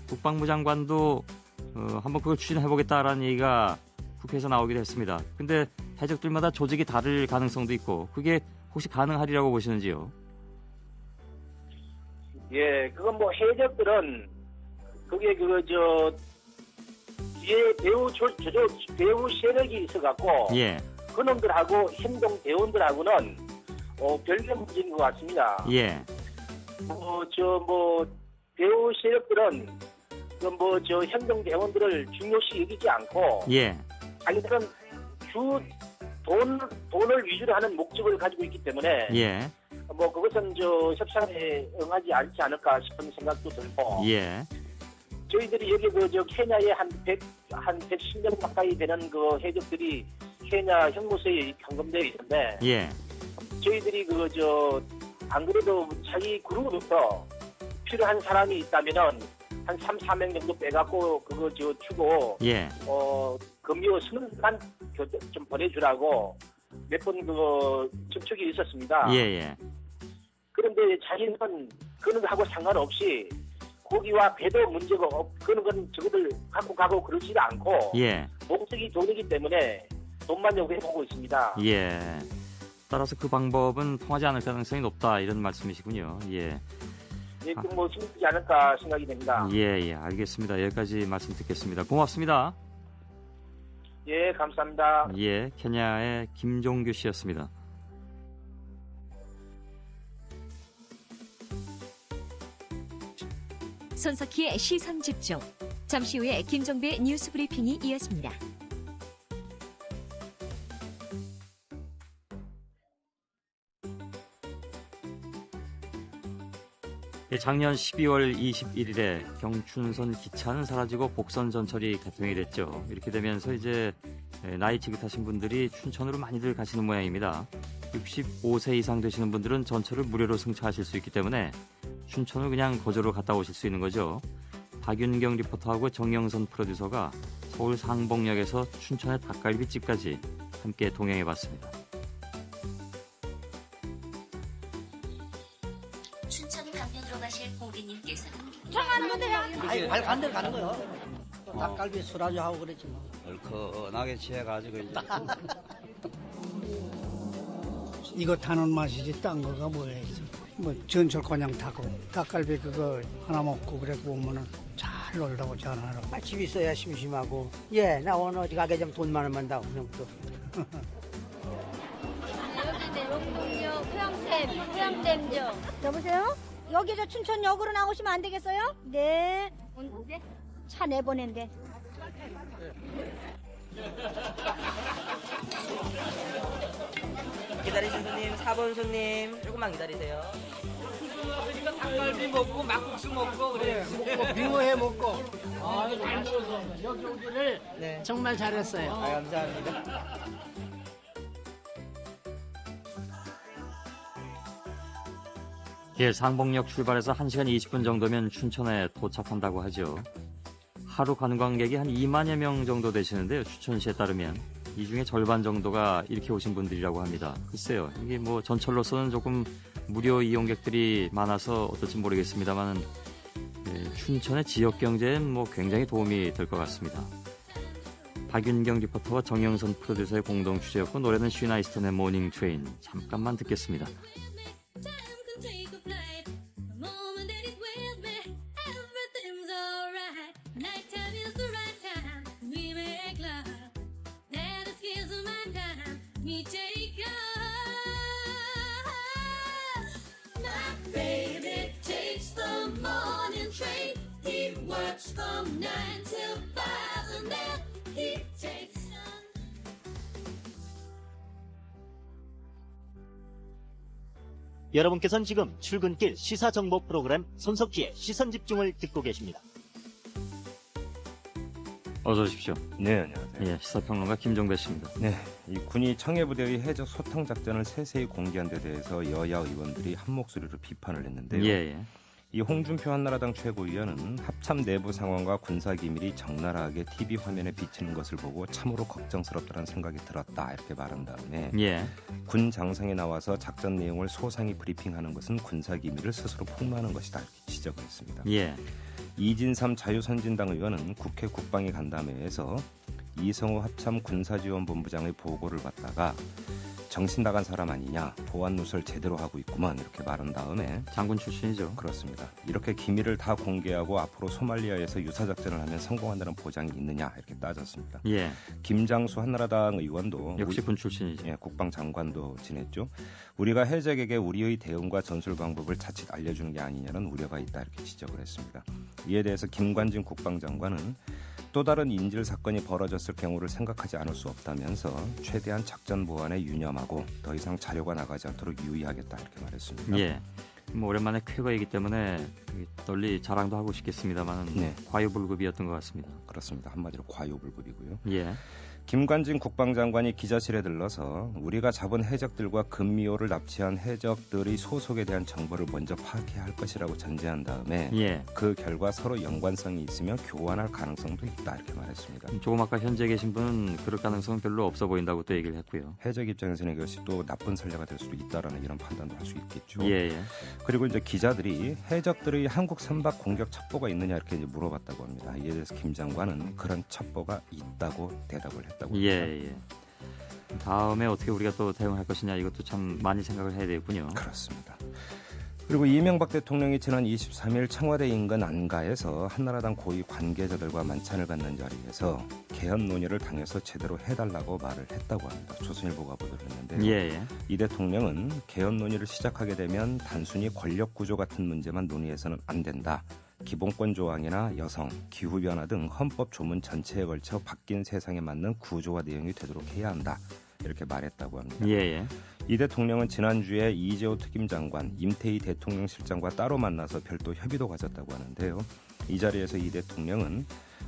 Speaker 1: 국방부 장관도 한번 그걸 추진해보겠다라는 얘기가 국회에서 나오기도 했습니다. 근데 해적들마다 조직이 다를 가능성도 있고 그게 혹시 가능하리라고 보시는지요?
Speaker 6: 예, 그건 해적들은 그게 뒤에 배후 세력이 있어갖고
Speaker 1: 예.
Speaker 6: 그놈들하고 행동 대원들하고는 별개 문제인 것 같습니다.
Speaker 1: 예.
Speaker 6: 배후 세력들은 저 행정 대원들을 중요시 여기지 않고
Speaker 1: 예.
Speaker 6: 자기들은 돈을 위주로 하는 목적을 가지고 있기 때문에
Speaker 1: 예.
Speaker 6: 그것은 저 협상에 응하지 않지 않을까 싶은 생각도 들고
Speaker 1: 예.
Speaker 6: 저희들이 여기 저 케냐에 한 110년 가까이 되는 그 해적들이 케냐 형무소에 현금되어 있는데
Speaker 1: 예.
Speaker 6: 저희들이 안 그래도 자기 그룹부터 필요한 사람이 있다면은 한 3-4명 정도 빼갖고 그거 주고
Speaker 1: 예.
Speaker 6: 금요 수능만 좀 보내주라고 몇 번 접촉이 있었습니다.
Speaker 1: 예.
Speaker 6: 그런데 자기는 그런 거하고 상관없이 고기와 배도 문제가 그런 건 저거들 갖고 가고 그러지도 않고
Speaker 1: 예.
Speaker 6: 목적이 돈이기 때문에 돈만 요구해보고 있습니다.
Speaker 1: 예. 따라서 그 방법은 통하지 않을 가능성이 높다 이런 말씀이시군요. 예.
Speaker 6: 예, 힘들지 않을까 생각이 됩니다.
Speaker 1: 예. 알겠습니다. 여기까지 말씀 듣겠습니다. 고맙습니다.
Speaker 6: 예, 감사합니다.
Speaker 1: 예. 케냐의 김종규 씨였습니다.
Speaker 7: 손석희의 시선 집중. 잠시 후에 김종배의 뉴스 브리핑이 이어집니다.
Speaker 1: 작년 12월 21일에 경춘선 기차는 사라지고 복선 전철이 개통이 됐죠. 이렇게 되면서 이제 나이 지긋하신 분들이 춘천으로 많이들 가시는 모양입니다. 65세 이상 되시는 분들은 전철을 무료로 승차하실 수 있기 때문에 춘천을 그냥 거저로 갔다 오실 수 있는 거죠. 박윤경 리포터하고 정영선 프로듀서가 서울 상봉역에서 춘천의 닭갈비집까지 함께 동행해봤습니다.
Speaker 7: 춘천 강변으로 가실 고객님께서는
Speaker 8: 발 반대로 가는 거요. 닭갈비 술안주 하고 그랬지 뭐.
Speaker 2: 얼큰하게 취해가지고 이제
Speaker 9: 이거 타는 맛이지 딴 거가 뭐야 있어. 뭐 전철 그냥 타고 닭갈비 그거 하나 먹고 그래 오면은 잘 놀다 오지 않아요.
Speaker 8: 집 있어야 심심하고. 예, 나 오늘 어디 가게 좀 돈 많으면 다 그냥 또.
Speaker 10: 여기 내곡동역 후양댐죠. 여보세요? 여기 저 춘천역으로 나오시면 안 되겠어요? 네. 언제? 차 내보낸대.
Speaker 11: 기다리신 손님, 4번 손님, 조금만 기다리세요. 그러니까 닭갈비 먹고 막국수 먹고 그래.
Speaker 8: 먹고 빙어해 먹고. 아, 잘 먹었어. 여기 오기를
Speaker 11: 네.
Speaker 8: 정말 잘했어요.
Speaker 11: 아, 감사합니다.
Speaker 1: 예, 상봉역 출발해서 1시간 20분 정도면 춘천에 도착한다고 하죠. 하루 관광객이 한 2만여 명 정도 되시는데요. 추천시에 따르면 이 중에 절반 정도가 이렇게 오신 분들이라고 합니다. 글쎄요, 이게 뭐 전철로서는 조금 무료 이용객들이 많아서 어떨지 모르겠습니다만 춘천의 지역 경제엔 뭐 굉장히 도움이 될 것 같습니다. 박윤경 리포터와 정영선 프로듀서의 공동 취재였고 노래는 쉬나이스턴의 모닝 트레인 잠깐만 듣겠습니다.
Speaker 12: 여러분께서는 지금 출근길 시사정보 프로그램 손석희의 시선집중을 듣고 계십니다.
Speaker 1: 어서 오십시오.
Speaker 13: 네, 안녕하세요.
Speaker 1: 예, 시사평론가 김종배 씨입니다.
Speaker 13: 네, 이 군이 청해부대의 해적 소탕 작전을 세세히 공개한 데 대해서 여야 의원들이 한 목소리로 비판을 했는데요.
Speaker 1: 예.
Speaker 13: 이 홍준표 한나라당 최고위원은 합참 내부 상황과 군사 기밀이 적나라하게 TV 화면에 비치는 것을 보고 참으로 걱정스럽다는 생각이 들었다 이렇게 말한 다음에 군 장성에 나와서 작전 내용을 소상히 브리핑하는 것은 군사 기밀을 스스로 폭로하는 것이다 이렇게 지적을 했습니다. 이진삼 자유선진당 의원은 국회 국방위 간담회에서 이성호 합참 군사지원본부장의 보고를 받다가 정신 나간 사람 아니냐, 보안 누설 제대로 하고 있구만 이렇게 말한 다음에
Speaker 1: 장군 출신이죠.
Speaker 13: 그렇습니다. 이렇게 기밀을 다 공개하고 앞으로 소말리아에서 유사작전을 하면 성공한다는 보장이 있느냐 이렇게 따졌습니다.
Speaker 1: 예.
Speaker 13: 김장수 한나라당 의원도
Speaker 1: 역시 군 출신이죠.
Speaker 13: 예, 국방장관도 지냈죠. 우리가 해적에게 우리의 대응과 전술 방법을 자칫 알려주는 게 아니냐는 우려가 있다 이렇게 지적을 했습니다. 이에 대해서 김관진 국방장관은 또 다른 인질 사건이 벌어졌을 경우를 생각하지 않을 수 없다면서 최대한 작전 보안에 유념하고 더 이상 자료가 나가지 않도록 유의하겠다 이렇게 말했습니다.
Speaker 1: 예. 뭐 오랜만에 쾌거이기 때문에 널리 자랑도 하고 싶겠습니다만
Speaker 13: 네.
Speaker 1: 과유불급이었던 것 같습니다.
Speaker 13: 그렇습니다. 한마디로 과유불급이고요.
Speaker 1: 예.
Speaker 13: 김관진 국방장관이 기자실에 들러서 우리가 잡은 해적들과 금미호를 납치한 해적들의 소속에 대한 정보를 먼저 파악해야 할 것이라고 전제한 다음에
Speaker 1: 예.
Speaker 13: 그 결과 서로 연관성이 있으며 교환할 가능성도 있다 이렇게 말했습니다.
Speaker 1: 조금 아까 현재 계신 분은 그럴 가능성은 별로 없어 보인다고 또 얘기를 했고요.
Speaker 13: 해적 입장에서는 이것이 또 나쁜 선례가 될 수도 있다라는 이런 판단도 할 수 있겠죠.
Speaker 1: 예, 예.
Speaker 13: 그리고 이제 기자들이 해적들의 한국 선박 공격 첩보가 있느냐 이렇게 이제 물어봤다고 합니다. 이에 대해서 김 장관은 그런 첩보가 있다고 대답을 했다고 합니다.
Speaker 1: 예, 예. 다음에 어떻게 우리가 또 대응할 것이냐 이것도 참 많이 생각을 해야 되겠군요.
Speaker 13: 그렇습니다. 그리고 이명박 대통령이 지난 23일 청와대 인근 안가에서 한나라당 고위 관계자들과 만찬을 갖는 자리에서 개헌 논의를 당해서 제대로 해달라고 말을 했다고 합니다. 조선일보가 보도를 했는데요.
Speaker 1: 예, 예.
Speaker 13: 이 대통령은 개헌 논의를 시작하게 되면 단순히 권력 구조 같은 문제만 논의해서는 안 된다. 기본권 조항이나 여성, 기후변화 등 헌법 조문 전체에 걸쳐 바뀐 세상에 맞는 구조와 내용이 되도록 해야 한다. 이렇게 말했다고 합니다.
Speaker 1: 예, 예.
Speaker 13: 이 대통령은 지난주에 이재호 특임장관, 임태희 대통령 실장과 따로 만나서 별도 협의도 가졌다고 하는데요. 이 자리에서 이 대통령은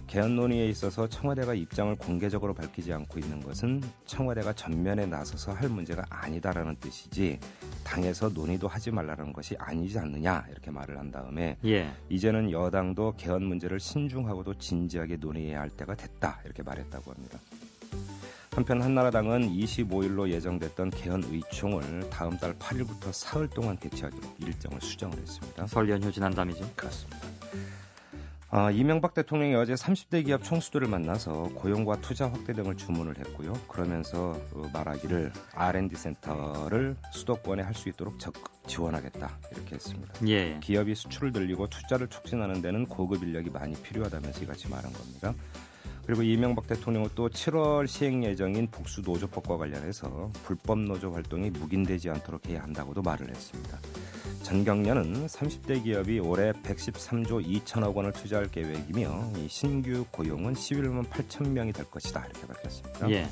Speaker 13: 개헌 논의에 있어서 청와대가 입장을 공개적으로 밝히지 않고 있는 것은 청와대가 전면에 나서서 할 문제가 아니다라는 뜻이지 당에서 논의도 하지 말라는 것이 아니지 않느냐 이렇게 말을 한 다음에
Speaker 1: 예.
Speaker 13: 이제는 여당도 개헌 문제를 신중하고도 진지하게 논의해야 할 때가 됐다 이렇게 말했다고 합니다. 한편 한나라당은 25일로 예정됐던 개헌 의총을 다음 달 8일부터 사흘 동안 개최하기로 일정을 수정을 했습니다.
Speaker 1: 설 연휴 지난 다음이죠.
Speaker 13: 그렇습니다. 이명박 대통령이 어제 30대 기업 총수들을 만나서 고용과 투자 확대 등을 주문을 했고요. 그러면서 말하기를 R&D 센터를 수도권에 할 수 있도록 적극 지원하겠다 이렇게 했습니다.
Speaker 1: 예.
Speaker 13: 기업이 수출을 늘리고 투자를 촉진하는 데는 고급 인력이 많이 필요하다면서 이같이 말한 겁니다. 그리고 이명박 대통령은 또 7월 시행 예정인 복수 노조법과 관련해서 불법 노조 활동이 묵인되지 않도록 해야 한다고도 말을 했습니다. 전경련은 30대 기업이 올해 113조 2천억 원을 투자할 계획이며 이 신규 고용은 11만 8천 명이 될 것이다 이렇게 밝혔습니다.
Speaker 1: 예.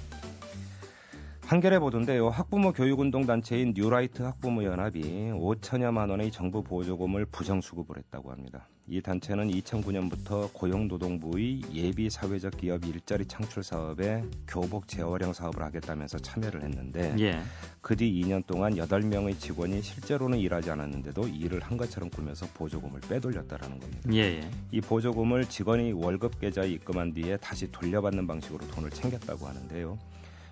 Speaker 13: 한겨레 보도인데요. 학부모 교육운동 단체인 뉴라이트 학부모 연합이 5천여만 원의 정부 보조금을 부정수급을 했다고 합니다. 이 단체는 2009년부터 고용노동부의 예비 사회적 기업 일자리 창출 사업에 교복 재활용 사업을 하겠다면서 참여를 했는데
Speaker 1: 예.
Speaker 13: 그 뒤 2년 동안 8명의 직원이 실제로는 일하지 않았는데도 일을 한 것처럼 꾸며서 보조금을 빼돌렸다라는 겁니다.
Speaker 1: 예.
Speaker 13: 이 보조금을 직원이 월급 계좌에 입금한 뒤에 다시 돌려받는 방식으로 돈을 챙겼다고 하는데요.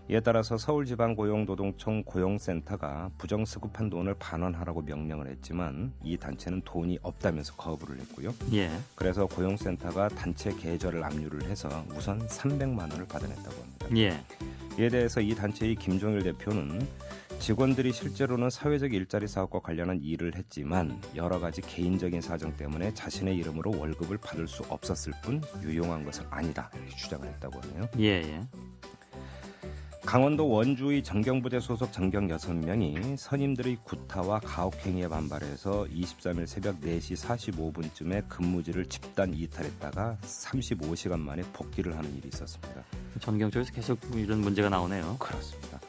Speaker 13: 이에 따라서 서울지방고용노동청 고용센터가 부정수급한 돈을 반환하라고 명령을 했지만 이 단체는 돈이 없다면서 거부를 했고요.
Speaker 1: 예.
Speaker 13: 그래서 고용센터가 단체 계좌를 압류를 해서 우선 300만 원을 받아냈다고 합니다.
Speaker 1: 예.
Speaker 13: 이에 대해서 이 단체의 김종일 대표는 직원들이 실제로는 사회적 일자리 사업과 관련한 일을 했지만 여러 가지 개인적인 사정 때문에 자신의 이름으로 월급을 받을 수 없었을 뿐 유용한 것은 아니다 이렇게 주장을 했다고 하네요.
Speaker 1: 예.
Speaker 13: 강원도 원주의 정경부대 소속 정경 6명이 선임들의 구타와 가혹행위에 반발해서 23일 새벽 4시 45분쯤에 근무지를 집단 이탈했다가 35시간 만에 복귀를 하는 일이 있었습니다.
Speaker 1: 전경 쪽에서 계속 이런 문제가 나오네요.
Speaker 13: 그렇습니다.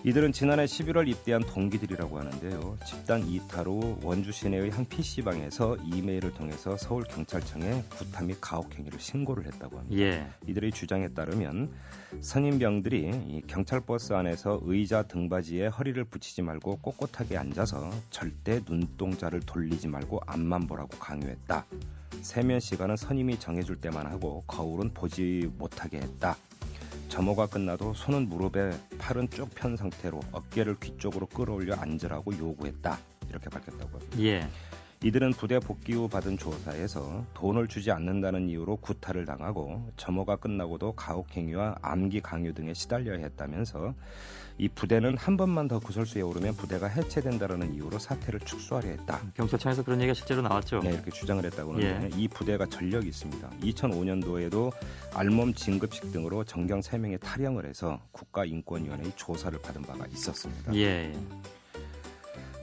Speaker 13: 이들은 지난해 11월 입대한 동기들이라고 하는데요. 집단 이탈 후 원주 시내의 한 PC방에서 이메일을 통해서 서울경찰청에 구타 및 가혹행위를 신고를 했다고 합니다.
Speaker 1: 예.
Speaker 13: 이들의 주장에 따르면 선임병들이 이 경찰버스 안에서 의자 등받이에 허리를 붙이지 말고 꼿꼿하게 앉아서 절대 눈동자를 돌리지 말고 앞만 보라고 강요했다. 세면 시간은 선임이 정해줄 때만 하고 거울은 보지 못하게 했다. 점호가 끝나도 손은 무릎에 팔은 쭉 편 상태로 어깨를 귀 쪽으로 끌어올려 앉으라고 요구했다. 이렇게 밝혔다고 합니다.
Speaker 1: 예.
Speaker 13: 이들은 부대 복귀 후 받은 조사에서 돈을 주지 않는다는 이유로 구타를 당하고 점호가 끝나고도 가혹행위와 암기 강요 등에 시달려야 했다면서 이 부대는 한 번만 더 구설수에 오르면 부대가 해체된다는 이유로 사태를 축소하려 했다.
Speaker 1: 경찰청에서 그런 얘기가 실제로 나왔죠.
Speaker 13: 네, 이렇게 주장을 했다고 하는데 이 부대가 전력이 있습니다. 2005년도에도 알몸 진급식 등으로 정경 3명의 탈영을 해서 국가인권위원회의 조사를 받은 바가 있었습니다.
Speaker 1: 예.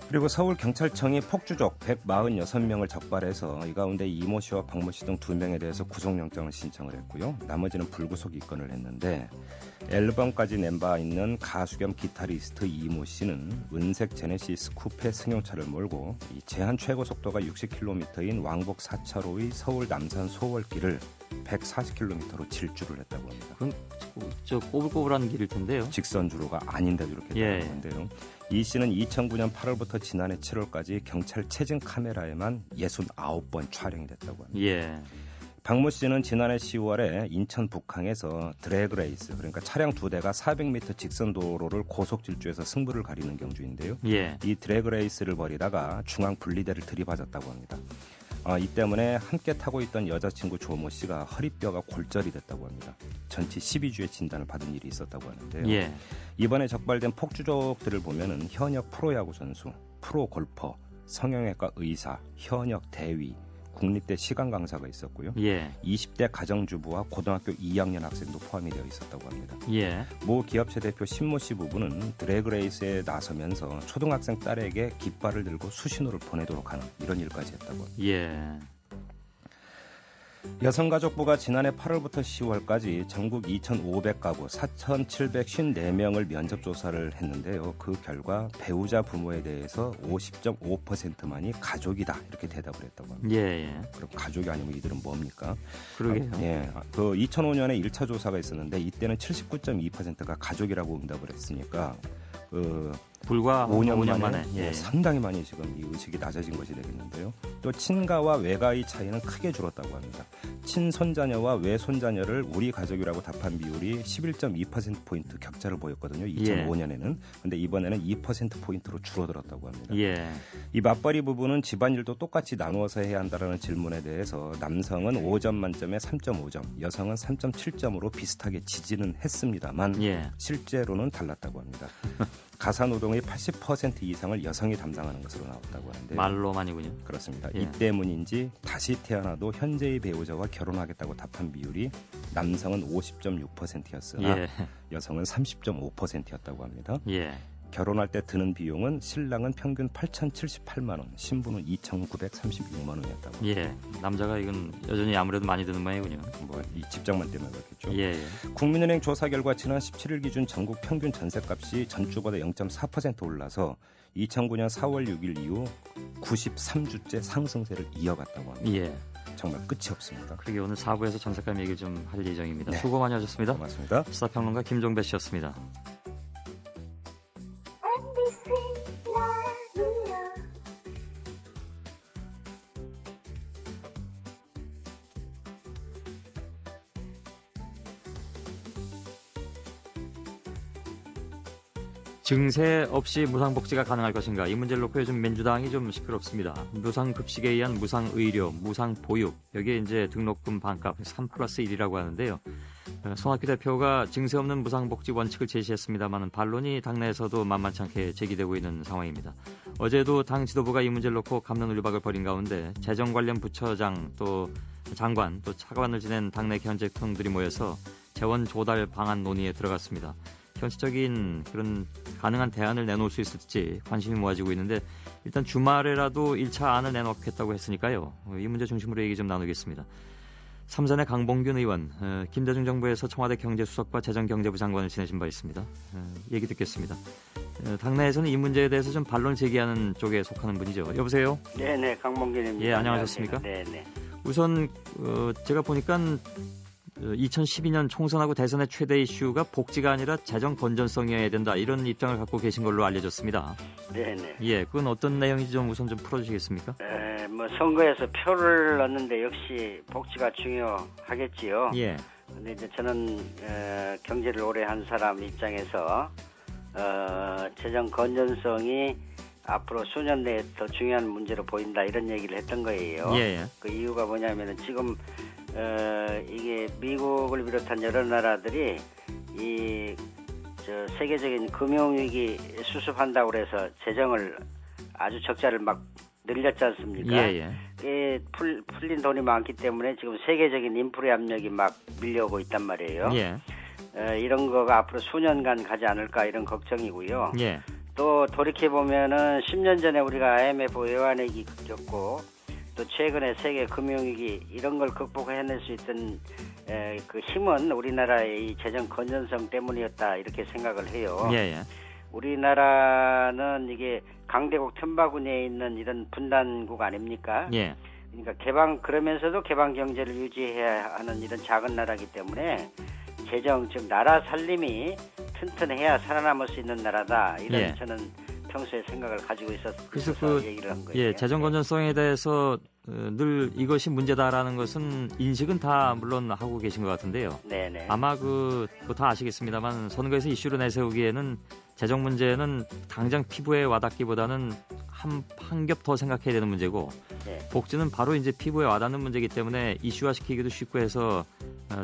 Speaker 13: 그리고 서울경찰청이 폭주족 146명을 적발해서 이 가운데 이모 씨와 박모 씨 등 2명에 대해서 구속영장을 신청을 했고요. 나머지는 불구속 입건을 했는데 앨범까지 낸 바 있는 가수 겸 기타리스트 이모 씨는 은색 제네시스 쿠페 승용차를 몰고 이 제한 최고 속도가 60km인 왕복 4차로의 서울 남산 소월길을 140km로 질주를 했다고 합니다.
Speaker 1: 그건 저 꼬불꼬불한 길일 텐데요.
Speaker 13: 직선주로가 아닌데도 이렇게 했다는 건데요. 이 씨는 2009년 8월부터 지난해 7월까지 경찰 체증 카메라에만 69번 촬영이 됐다고 합니다.
Speaker 1: 예.
Speaker 13: 박모 씨는 지난해 10월에 인천 북항에서 드래그 레이스, 그러니까 차량 2대가 400m 직선 도로를 고속 질주해서 승부를 가리는 경주인데요.
Speaker 1: 예.
Speaker 13: 이 드래그 레이스를 벌이다가 중앙 분리대를 들이받았다고 합니다. 이 때문에 함께 타고 있던 여자친구 조모 씨가 허리뼈가 골절이 됐다고 합니다. 전치 12주의 진단을 받은 일이 있었다고 하는데요.
Speaker 1: 예.
Speaker 13: 이번에 적발된 폭주족들을 보면은 현역 프로야구 선수, 프로 골퍼, 성형외과 의사, 현역 대위, 국립대 시간 강사가 있었고요.
Speaker 1: 예.
Speaker 13: 20대 가정주부와 고등학교 2학년 학생도 포함이 되어 있었다고 합니다.
Speaker 1: 예.
Speaker 13: 모 기업체 대표 신모 씨 부부는 드래그 레이스에 나서면서 초등학생 딸에게 깃발을 들고 수신호를 보내도록 하는 이런 일까지 했다고 합니다.
Speaker 1: 예.
Speaker 13: 여성가족부가 지난해 8월부터 10월까지 전국 2,500가구 4,754명을 면접조사를 했는데요. 그 결과 배우자 부모에 대해서 50.5%만이 가족이다 이렇게 대답을 했다고 합니다.
Speaker 1: 예.
Speaker 13: 그럼 가족이 아니면 이들은 뭡니까?
Speaker 1: 그러게요.
Speaker 13: 그 2005년에 1차 조사가 있었는데 이때는 79.2%가 가족이라고 응답을 했으니까
Speaker 1: 불과
Speaker 13: 5년
Speaker 1: 만에
Speaker 13: 상당히 많이 지금 이 의식이 낮아진 것이 되겠는데요. 또 친가와 외가의 차이는 크게 줄었다고 합니다. 친손자녀와 외손자녀를 우리 가족이라고 답한 비율이 11.2%포인트 격차를 보였거든요. 2005년에는. 근데 이번에는 2%포인트로 줄어들었다고 합니다.
Speaker 1: 예.
Speaker 13: 이 맞벌이 부부는 집안일도 똑같이 나누어서 해야 한다는 질문에 대해서 남성은 5점 만점에 3.5점, 여성은 3.7점으로 비슷하게 지지는 했습니다만 실제로는 달랐다고 합니다. 가사노동의 80% 이상을 여성이 담당하는 것으로 나왔다고 하는데
Speaker 1: 말로만이군요.
Speaker 13: 그렇습니다. 이 때문인지 다시 태어나도 현재의 배우자와 결혼하겠다고 답한 비율이 남성은 50.6%였으나 여성은 30.5%였다고 합니다. 결혼할 때 드는 비용은 신랑은 평균 8,078만 원, 신부는 2,936만 원이었다고.
Speaker 1: 예, 남자가 이건 여전히 아무래도 많이 드는 모양이군요.
Speaker 13: 이 집장만 때문에 그렇겠죠.
Speaker 1: 예.
Speaker 13: 국민은행 조사 결과 지난 17일 기준 전국 평균 전셋값이 전주보다 0.4% 올라서 2009년 4월 6일 이후 93주째 상승세를 이어갔다고 합니다.
Speaker 1: 예.
Speaker 13: 정말 끝이 없습니다.
Speaker 1: 그러게 오늘 4부에서 전셋값 얘기를 좀 할 예정입니다. 수고 많이 하셨습니다.
Speaker 13: 고맙습니다.
Speaker 1: 시사평론가 김종배 씨였습니다. 증세 없이 무상복지가 가능할 것인가 이 문제를 놓고 요즘 민주당이 좀 시끄럽습니다. 무상급식에 의한 무상의료, 무상보육 여기에 이제 등록금 반값 3+1이라고 하는데요. 손학규 대표가 증세 없는 무상복지 원칙을 제시했습니다만 반론이 당내에서도 만만치 않게 제기되고 있는 상황입니다. 어제도 당 지도부가 이 문제를 놓고 갑론을박을 벌인 가운데 재정 관련 부처장 또 장관 또 차관을 지낸 당내 현직통들이 모여서 재원 조달 방안 논의에 들어갔습니다. 현실적인 그런 가능한 대안을 내놓을 수 있을지 관심이 모아지고 있는데 일단 주말에라도 1차 안을 내놓겠다고 했으니까요. 이 문제 중심으로 얘기 좀 나누겠습니다. 삼선의 강봉균 의원, 김대중 정부에서 청와대 경제수석과 재정경제부 장관을 지내신 바 있습니다. 얘기 듣겠습니다. 당내에서는 이 문제에 대해서 좀 반론 제기하는 쪽에 속하는 분이죠. 여보세요?
Speaker 14: 네네, 강봉균입니다.
Speaker 1: 예, 안녕하셨습니까?
Speaker 14: 네네.
Speaker 1: 우선 제가 보니까 2012년 총선하고 대선의 최대 이슈가 복지가 아니라 재정 건전성이어야 된다 이런 입장을 갖고 계신 걸로 알려졌습니다.
Speaker 14: 네네.
Speaker 1: 예, 그건 어떤 내용인지 좀 우선 좀 풀어주시겠습니까?
Speaker 14: 뭐 선거에서 표를 넣는데 역시 복지가 중요하겠지요.
Speaker 1: 예.
Speaker 14: 근데 이제 저는 경제를 오래 한 사람 입장에서 재정 건전성이 앞으로 수년 내에 더 중요한 문제로 보인다 이런 얘기를 했던 거예요.
Speaker 1: 예.
Speaker 14: 그 이유가 뭐냐면은 지금 이게 미국을 비롯한 여러 나라들이 세계적인 금융위기 수습한다고 그래서 재정을 아주 적자를 막 늘렸지 않습니까?
Speaker 1: 예.
Speaker 14: 풀린 돈이 많기 때문에 지금 세계적인 인플레 압력이 막 밀려오고 있단 말이에요.
Speaker 1: 예.
Speaker 14: 이런 거가 앞으로 수년간 가지 않을까 이런 걱정이고요.
Speaker 1: 예.
Speaker 14: 또 돌이켜보면은 10년 전에 우리가 IMF 외환위기 겪고 또 최근에 세계 금융위기 이런 걸 극복해낼 수 있던 그 힘은 우리나라의 이 재정 건전성 때문이었다 이렇게 생각을 해요.
Speaker 1: 예.
Speaker 14: 우리나라는 이게 강대국 틈바구니에 있는 이런 분단국 아닙니까?
Speaker 1: 예.
Speaker 14: 그러니까 그러면서도 개방 경제를 유지해야 하는 이런 작은 나라이기 때문에 재정 즉 나라 살림이 튼튼해야 살아남을 수 있는 나라다 이런 저는 평소에 생각을 가지고 있어서 얘기를 한 거예요.
Speaker 1: 예, 재정 건전성에 대해서 늘 이것이 문제다라는 것은 인식은 다 물론 하고 계신 것 같은데요.
Speaker 14: 네네.
Speaker 1: 아마 그거 다 아시겠습니다만 선거에서 이슈로 내세우기에는 재정 문제는 당장 피부에 와닿기보다는 한 겹 더 생각해야 되는 문제고 복지는 바로 이제 피부에 와닿는 문제이기 때문에 이슈화시키기도 쉽고 해서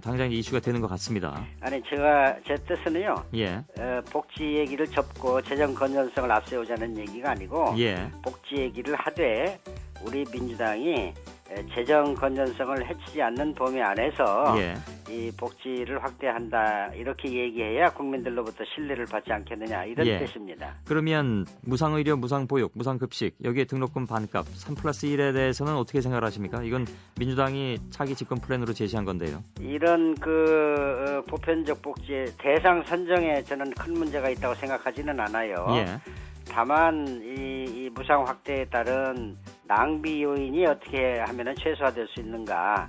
Speaker 1: 당장 이슈가 되는 것 같습니다.
Speaker 14: 아니 제 뜻은요.
Speaker 1: 예.
Speaker 14: 복지 얘기를 접고 재정 건전성을 앞세우자는 얘기가 아니고 복지 얘기를 하되 우리 민주당이 재정 건전성을 해치지 않는 범위 안에서 이 복지를 확대한다 이렇게 얘기해야 국민들로부터 신뢰를 받지 않겠느냐 이런 뜻입니다.
Speaker 1: 그러면 무상의료, 무상보육, 무상급식 여기에 등록금 반값 3+1에 대해서는 어떻게 생각하십니까? 이건 민주당이 차기 집권 플랜으로 제시한 건데요.
Speaker 14: 이런 보편적 복지의 대상 선정에 저는 큰 문제가 있다고 생각하지는 않아요. 다만 이 무상 확대에 따른 낭비 요인이 어떻게 하면 최소화될 수 있는가,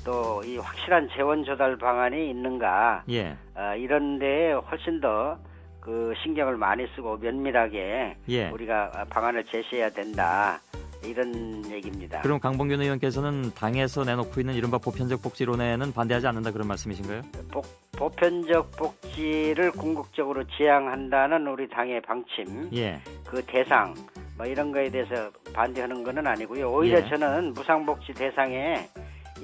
Speaker 14: 또 이 확실한 재원 조달 방안이 있는가, 이런 데에 훨씬 더 신경을 많이 쓰고 면밀하게 우리가 방안을 제시해야 된다. 이런 얘기입니다.
Speaker 1: 그럼 강봉균 의원께서는 당에서 내놓고 있는 이른바 보편적 복지론에는 반대하지 않는다 그런 말씀이신가요?
Speaker 14: 보편적 복지를 궁극적으로 지향한다는 우리 당의 방침, 그 대상 이런 거에 대해서 반대하는 건 아니고요. 오히려 저는 무상복지 대상에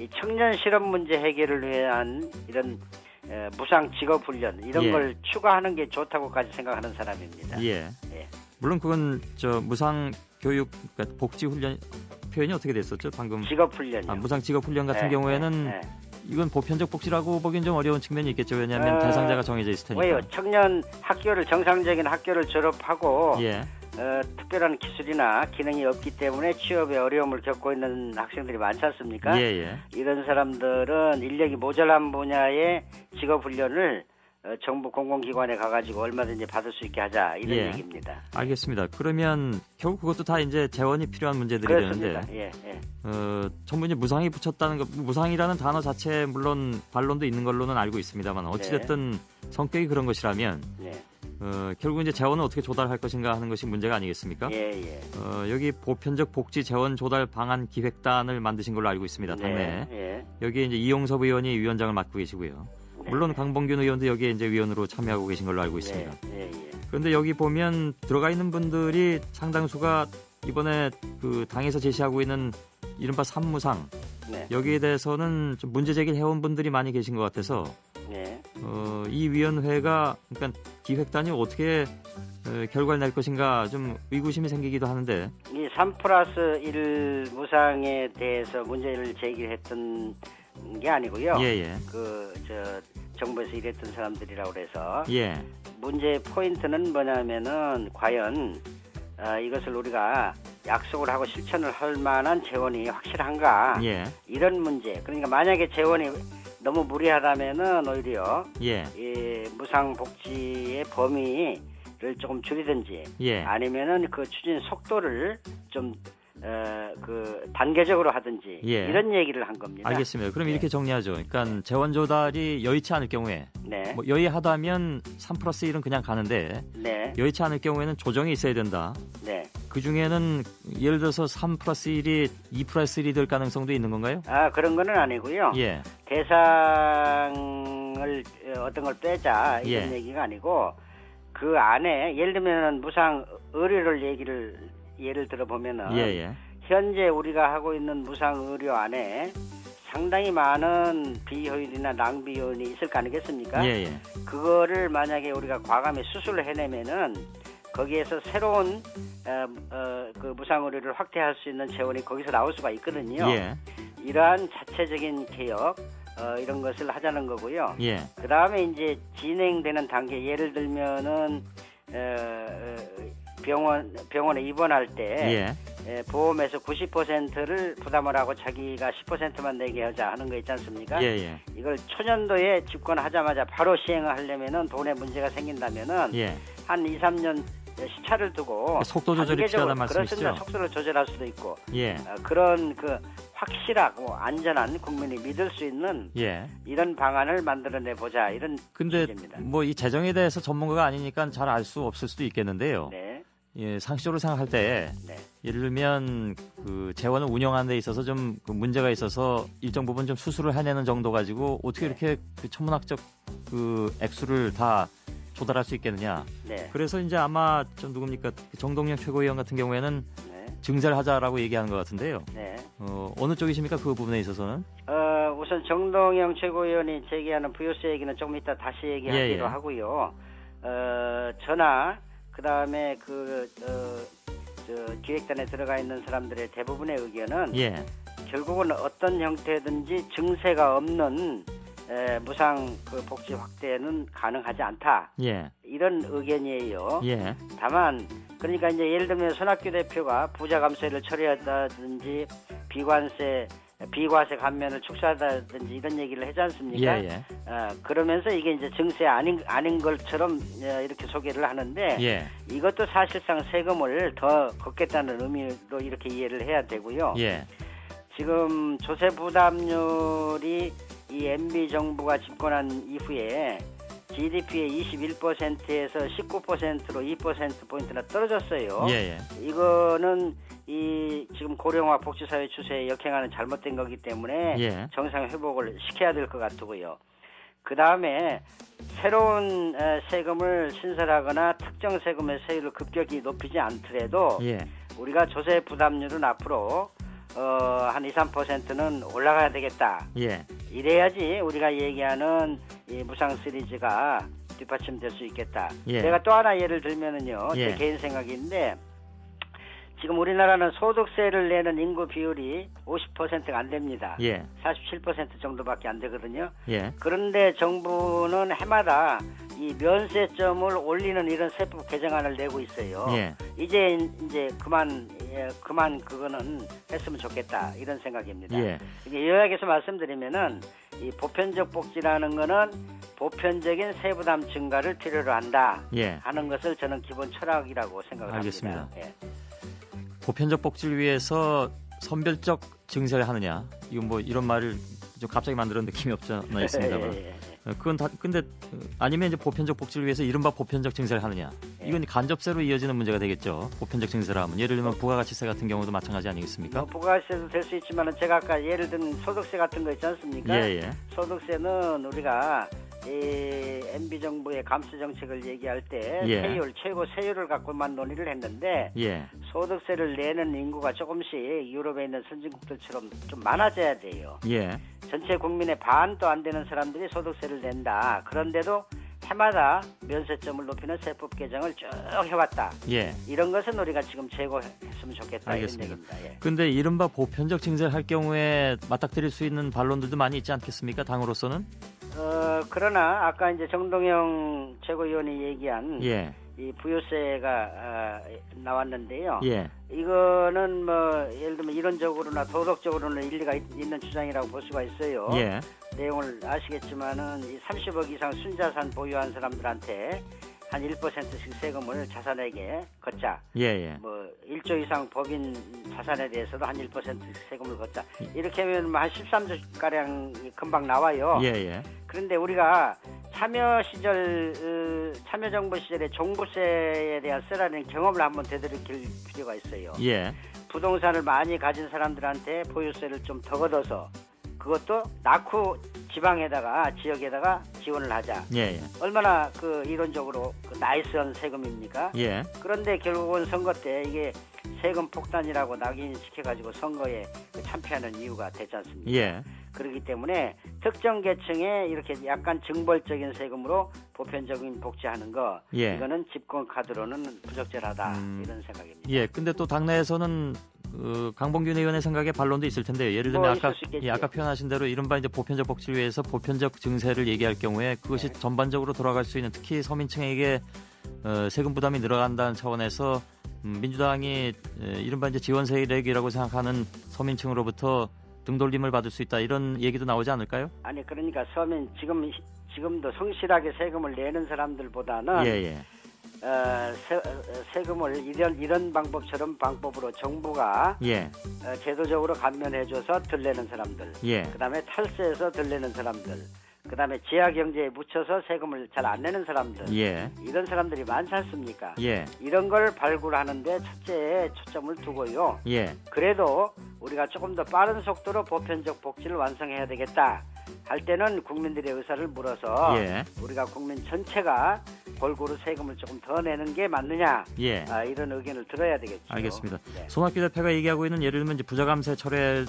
Speaker 14: 이 청년 실업 문제 해결을 위한 이런 무상 직업 훈련 이런 걸 추가하는 게 좋다고까지 생각하는 사람입니다.
Speaker 1: 물론 그건 무상 교육, 그러니까 복지 훈련 표현이 어떻게 됐었죠? 방금
Speaker 14: 직업 훈련이요.
Speaker 1: 무상 직업 훈련 같은 경우에는 이건 보편적 복지라고 보기엔 좀 어려운 측면이 있겠죠. 왜냐하면 대상자가 정해져 있을 테니까.
Speaker 14: 왜요? 청년 정상적인 학교를 졸업하고 특별한 기술이나 기능이 없기 때문에 취업에 어려움을 겪고 있는 학생들이 많지 않습니까? 이런 사람들은 인력이 모자란 분야의 직업 훈련을 정부 공공기관에 가가지고 얼마든지 받을 수 있게 하자 이런 얘기입니다.
Speaker 1: 알겠습니다. 그러면 결국 그것도 다 이제 재원이 필요한 문제들이 되는데 정부 이제 무상이 붙였다는 거, 무상이라는 단어 자체에 물론 반론도 있는 걸로는 알고 있습니다만 어찌됐든 성격이 그런 것이라면 결국 이제 재원을 어떻게 조달할 것인가 하는 것이 문제가 아니겠습니까? 여기 보편적 복지 재원 조달 방안 기획단을 만드신 걸로 알고 있습니다. 당내 여기에 이제 이용섭 의원이 위원장을 맡고 계시고요. 물론 강봉균 의원도 여기에 이제 위원으로 참여하고 계신 걸로 알고 있습니다. 그런데 여기 보면 들어가 있는 분들이 상당수가 이번에 당에서 제시하고 있는 이른바 산무상 여기에 대해서는 좀 문제 제기를 해온 분들이 많이 계신 것 같아서 이 위원회가 그러니까 기획단이 어떻게 결과를 낼 것인가 좀 의구심이 생기기도 하는데
Speaker 14: 이 3+1 무상에 대해서 문제를 제기했던 게 아니고요. 정부에서 일했던 사람들이라고 그래서 문제 포인트는 뭐냐면은 과연 이것을 우리가 약속을 하고 실천을 할 만한 재원이 확실한가 이런 문제. 그러니까 만약에 재원이 너무 무리하다면은 오히려 이 무상 복지의 범위를 조금 줄이든지 아니면은 그 추진 속도를 좀 단계적으로 하든지 이런 얘기를 한 겁니다.
Speaker 1: 알겠습니다. 그럼 이렇게 정리하죠. 그러니까 재원 조달이 여의치 않을 경우에 뭐 여의하다면 3+1은 그냥 가는데 여의치 않을 경우에는 조정이 있어야 된다. 그 중에는 예를 들어서 3+1이 2+1이 될 가능성도 있는 건가요?
Speaker 14: 그런 거는 아니고요. 대상을 어떤 걸 빼자 이런 얘기가 아니고 그 안에 예를 들면 무상 의료를 예를 들어 보면은
Speaker 1: 예.
Speaker 14: 현재 우리가 하고 있는 무상 의료 안에 상당히 많은 비효율이나 낭비 요인이 있을 거 아니겠습니까?
Speaker 1: 예.
Speaker 14: 그거를 만약에 우리가 과감히 수술을 해내면은 거기에서 새로운 그 무상 의료를 확대할 수 있는 재원이 거기서 나올 수가 있거든요.
Speaker 1: 예.
Speaker 14: 이러한 자체적인 개혁 이런 것을 하자는 거고요.
Speaker 1: 예.
Speaker 14: 그 다음에 이제 진행되는 단계 예를 들면은 병원에 입원할 때 보험에서 90%를 부담을 하고 자기가 10%만 내게 하자 하는 거 있지 않습니까?
Speaker 1: 예.
Speaker 14: 이걸 초년도에 집권하자마자 바로 시행을 하려면은 돈에 문제가 생긴다면은 한 2, 3년 시차를 두고
Speaker 1: 속도 조절이 필요하다는 말씀이시죠?
Speaker 14: 그렇습니다. 속도를 조절할 수도 있고
Speaker 1: 예.
Speaker 14: 그런 그 확실하고 안전한 국민이 믿을 수 있는 이런 방안을 만들어내 보자 이런
Speaker 1: 근데
Speaker 14: 취지입니다.
Speaker 1: 뭐 이 재정에 대해서 전문가가 아니니까 잘 알 수 없을 수도 있겠는데요.
Speaker 14: 네.
Speaker 1: 예, 상식적으로 생각할 때 예를 들면 그 재원을 운영하는 데 있어서 좀그 문제가 있어서 일정 부분 좀 수술을 해내는 정도 가지고 어떻게 이렇게 그 천문학적 그 액수를 다 조달할 수 있겠느냐. 그래서 이제 아마 좀 누굽니까 정동영 최고위원 같은 경우에는 증세를 하자라고 얘기하는 것 같은데요. 어느 쪽이십니까 그 부분에 있어서는?
Speaker 14: 우선 정동영 최고위원이 제기하는 부유세 얘기는 조금 이따 다시 얘기하기로 하고요. 저나 그다음에 기획단에 들어가 있는 사람들의 대부분의 의견은 결국은 어떤 형태든지 증세가 없는 무상 그 복지 확대는 가능하지 않다. 이런 의견이에요. 다만 그러니까 이제 예를 들면 손학규 대표가 부자 감세를 처리한다든지 비과세 감면을 축소하다든지 이런 얘기를 하지 않습니까? 그러면서 이게 이제 증세 아닌 것처럼 이렇게 소개를 하는데 이것도 사실상 세금을 더 걷겠다는 의미로 이렇게 이해를 해야 되고요. 지금 조세 부담률이 이 MB 정부가 집권한 이후에 GDP의 21%에서 19%로 2%포인트나 떨어졌어요. 이거는 이 지금 고령화 복지사회 추세에 역행하는 잘못된 거기 때문에 정상 회복을 시켜야 될 것 같고요. 그 다음에 새로운 세금을 신설하거나 특정 세금의 세율을 급격히 높이지 않더라도 우리가 조세 부담률은 앞으로 한 2, 3%는 올라가야 되겠다. 이래야지 우리가 얘기하는 이 무상 시리즈가 뒷받침될 수 있겠다. 제가 또 하나 예를 들면은요. 제 개인 생각인데 지금 우리나라는 소득세를 내는 인구 비율이 50%가 안 됩니다. 47% 정도밖에 안 되거든요. 그런데 정부는 해마다 이 면세점을 올리는 이런 세법 개정안을 내고 있어요. 이제 그만 그거는 했으면 좋겠다 이런 생각입니다. 요약해서 말씀드리면은 이 보편적 복지라는 거는 보편적인 세부담 증가를 필요로 한다 하는 것을 저는 기본 철학이라고 생각을
Speaker 1: 알겠습니다.
Speaker 14: 합니다.
Speaker 1: 보편적 복지를 위해서 선별적 증세를 하느냐 이건 뭐 이런 말을 좀 갑자기 만드는 느낌이 없지 않아 있습니다만 그건 다 근데 아니면 이제 보편적 복지를 위해서 이른바 보편적 증세를 하느냐 이건 간접세로 이어지는 문제가 되겠죠. 보편적 증세라 하면 예를 들면 부가가치세 같은 경우도 마찬가지 아니겠습니까?
Speaker 14: 부가가치세도 될 수 있지만 제가 아까 예를 든 소득세 같은 거 있지 않습니까? 소득세는 우리가 이 MB 정부의 감세 정책을 얘기할 때 최고 세율을 갖고만 논의를 했는데 소득세를 내는 인구가 조금씩 유럽에 있는 선진국들처럼 좀 많아져야 돼요. 전체 국민의 반도 안 되는 사람들이 소득세를 낸다. 그런데도 해마다 면세점을 높이는 세법 개정을 쭉 해왔다. 이런 것은 우리가 지금 제고했으면 좋겠다.
Speaker 1: 알겠습니다.
Speaker 14: 이런 얘기입니다.
Speaker 1: 근데 이른바 보편적 증세를 할 경우에 맞닥뜨릴 수 있는 반론들도 많이 있지 않겠습니까? 당으로서는?
Speaker 14: 그러나 아까 이제 정동영 최고위원이 얘기한 이 부유세가 나왔는데요. 이거는 뭐 예를 들면 이론적으로나 도덕적으로는 일리가 있는 주장이라고 볼 수가 있어요. 내용을 아시겠지만은 이 30억 이상 순자산 보유한 사람들한테 한 1%씩 세금을 자산에게 걷자. 뭐 1조 이상 법인 자산에 대해서도 한 1%씩 세금을 걷자. 이렇게 하면 한 13조 가량 금방 나와요. 그런데 우리가 참여정부 시절에 종부세에 대한 세라는 경험을 한번 되돌이킬 필요가 있어요. 부동산을 많이 가진 사람들한테 보유세를 좀 더 걷어서 그것도 낳고 지역에다가 지원을 하자.
Speaker 1: 예.
Speaker 14: 얼마나 그 이론적으로 그 나이스한 세금입니까?
Speaker 1: 예.
Speaker 14: 그런데 결국은 선거 때 이게 세금 폭탄이라고 낙인시켜가지고 선거에 참패하는 이유가 되지 않습니까?
Speaker 1: 예.
Speaker 14: 그렇기 때문에 특정 계층에 이렇게 약간 증벌적인 세금으로 보편적인 복지하는 거
Speaker 1: 예.
Speaker 14: 이거는 집권 카드로는 부적절하다 이런 생각입니다.
Speaker 1: 예. 근데 또 당내에서는 강봉균 의원의 생각에 반론도 있을 텐데요. 예를 들면 아까 표현하신 대로 이른바 이제 보편적 복지를 위해서 보편적 증세를 얘기할 경우에 그것이
Speaker 14: 네. 전반적으로
Speaker 1: 돌아갈 수 있는 특히 서민층에게 세금 부담이 늘어간다는 차원에서 민주당이 이른바 이제 지원 세력이라고 생각하는 서민층으로부터 등돌림을 받을 수 있다 이런 얘기도 나오지 않을까요?
Speaker 14: 아니 그러니까 서민 지금도 성실하게 세금을 내는 사람들보다는
Speaker 1: 예.
Speaker 14: 세금을 이런 방법으로 정부가
Speaker 1: 예.
Speaker 14: 제도적으로 감면해줘서 덜 내는 사람들,
Speaker 1: 예.
Speaker 14: 그다음에 탈세해서 덜 내는 사람들, 그다음에 지하경제에 묻혀서 세금을 잘 안 내는 사람들,
Speaker 1: 예.
Speaker 14: 이런 사람들이 많지 않습니까?
Speaker 1: 예.
Speaker 14: 이런 걸 발굴하는데 첫째에 초점을 두고요.
Speaker 1: 예.
Speaker 14: 그래도 우리가 조금 더 빠른 속도로 보편적 복지를 완성해야 되겠다 할 때는 국민들의 의사를 물어서
Speaker 1: 예.
Speaker 14: 우리가 국민 전체가 골고루 세금을 조금 더 내는 게 맞느냐
Speaker 1: 예.
Speaker 14: 이런 의견을 들어야 되겠죠.
Speaker 1: 알겠습니다.
Speaker 14: 네.
Speaker 1: 손학규 대표가 얘기하고 있는 예를 들면 이제 부자감세 철회를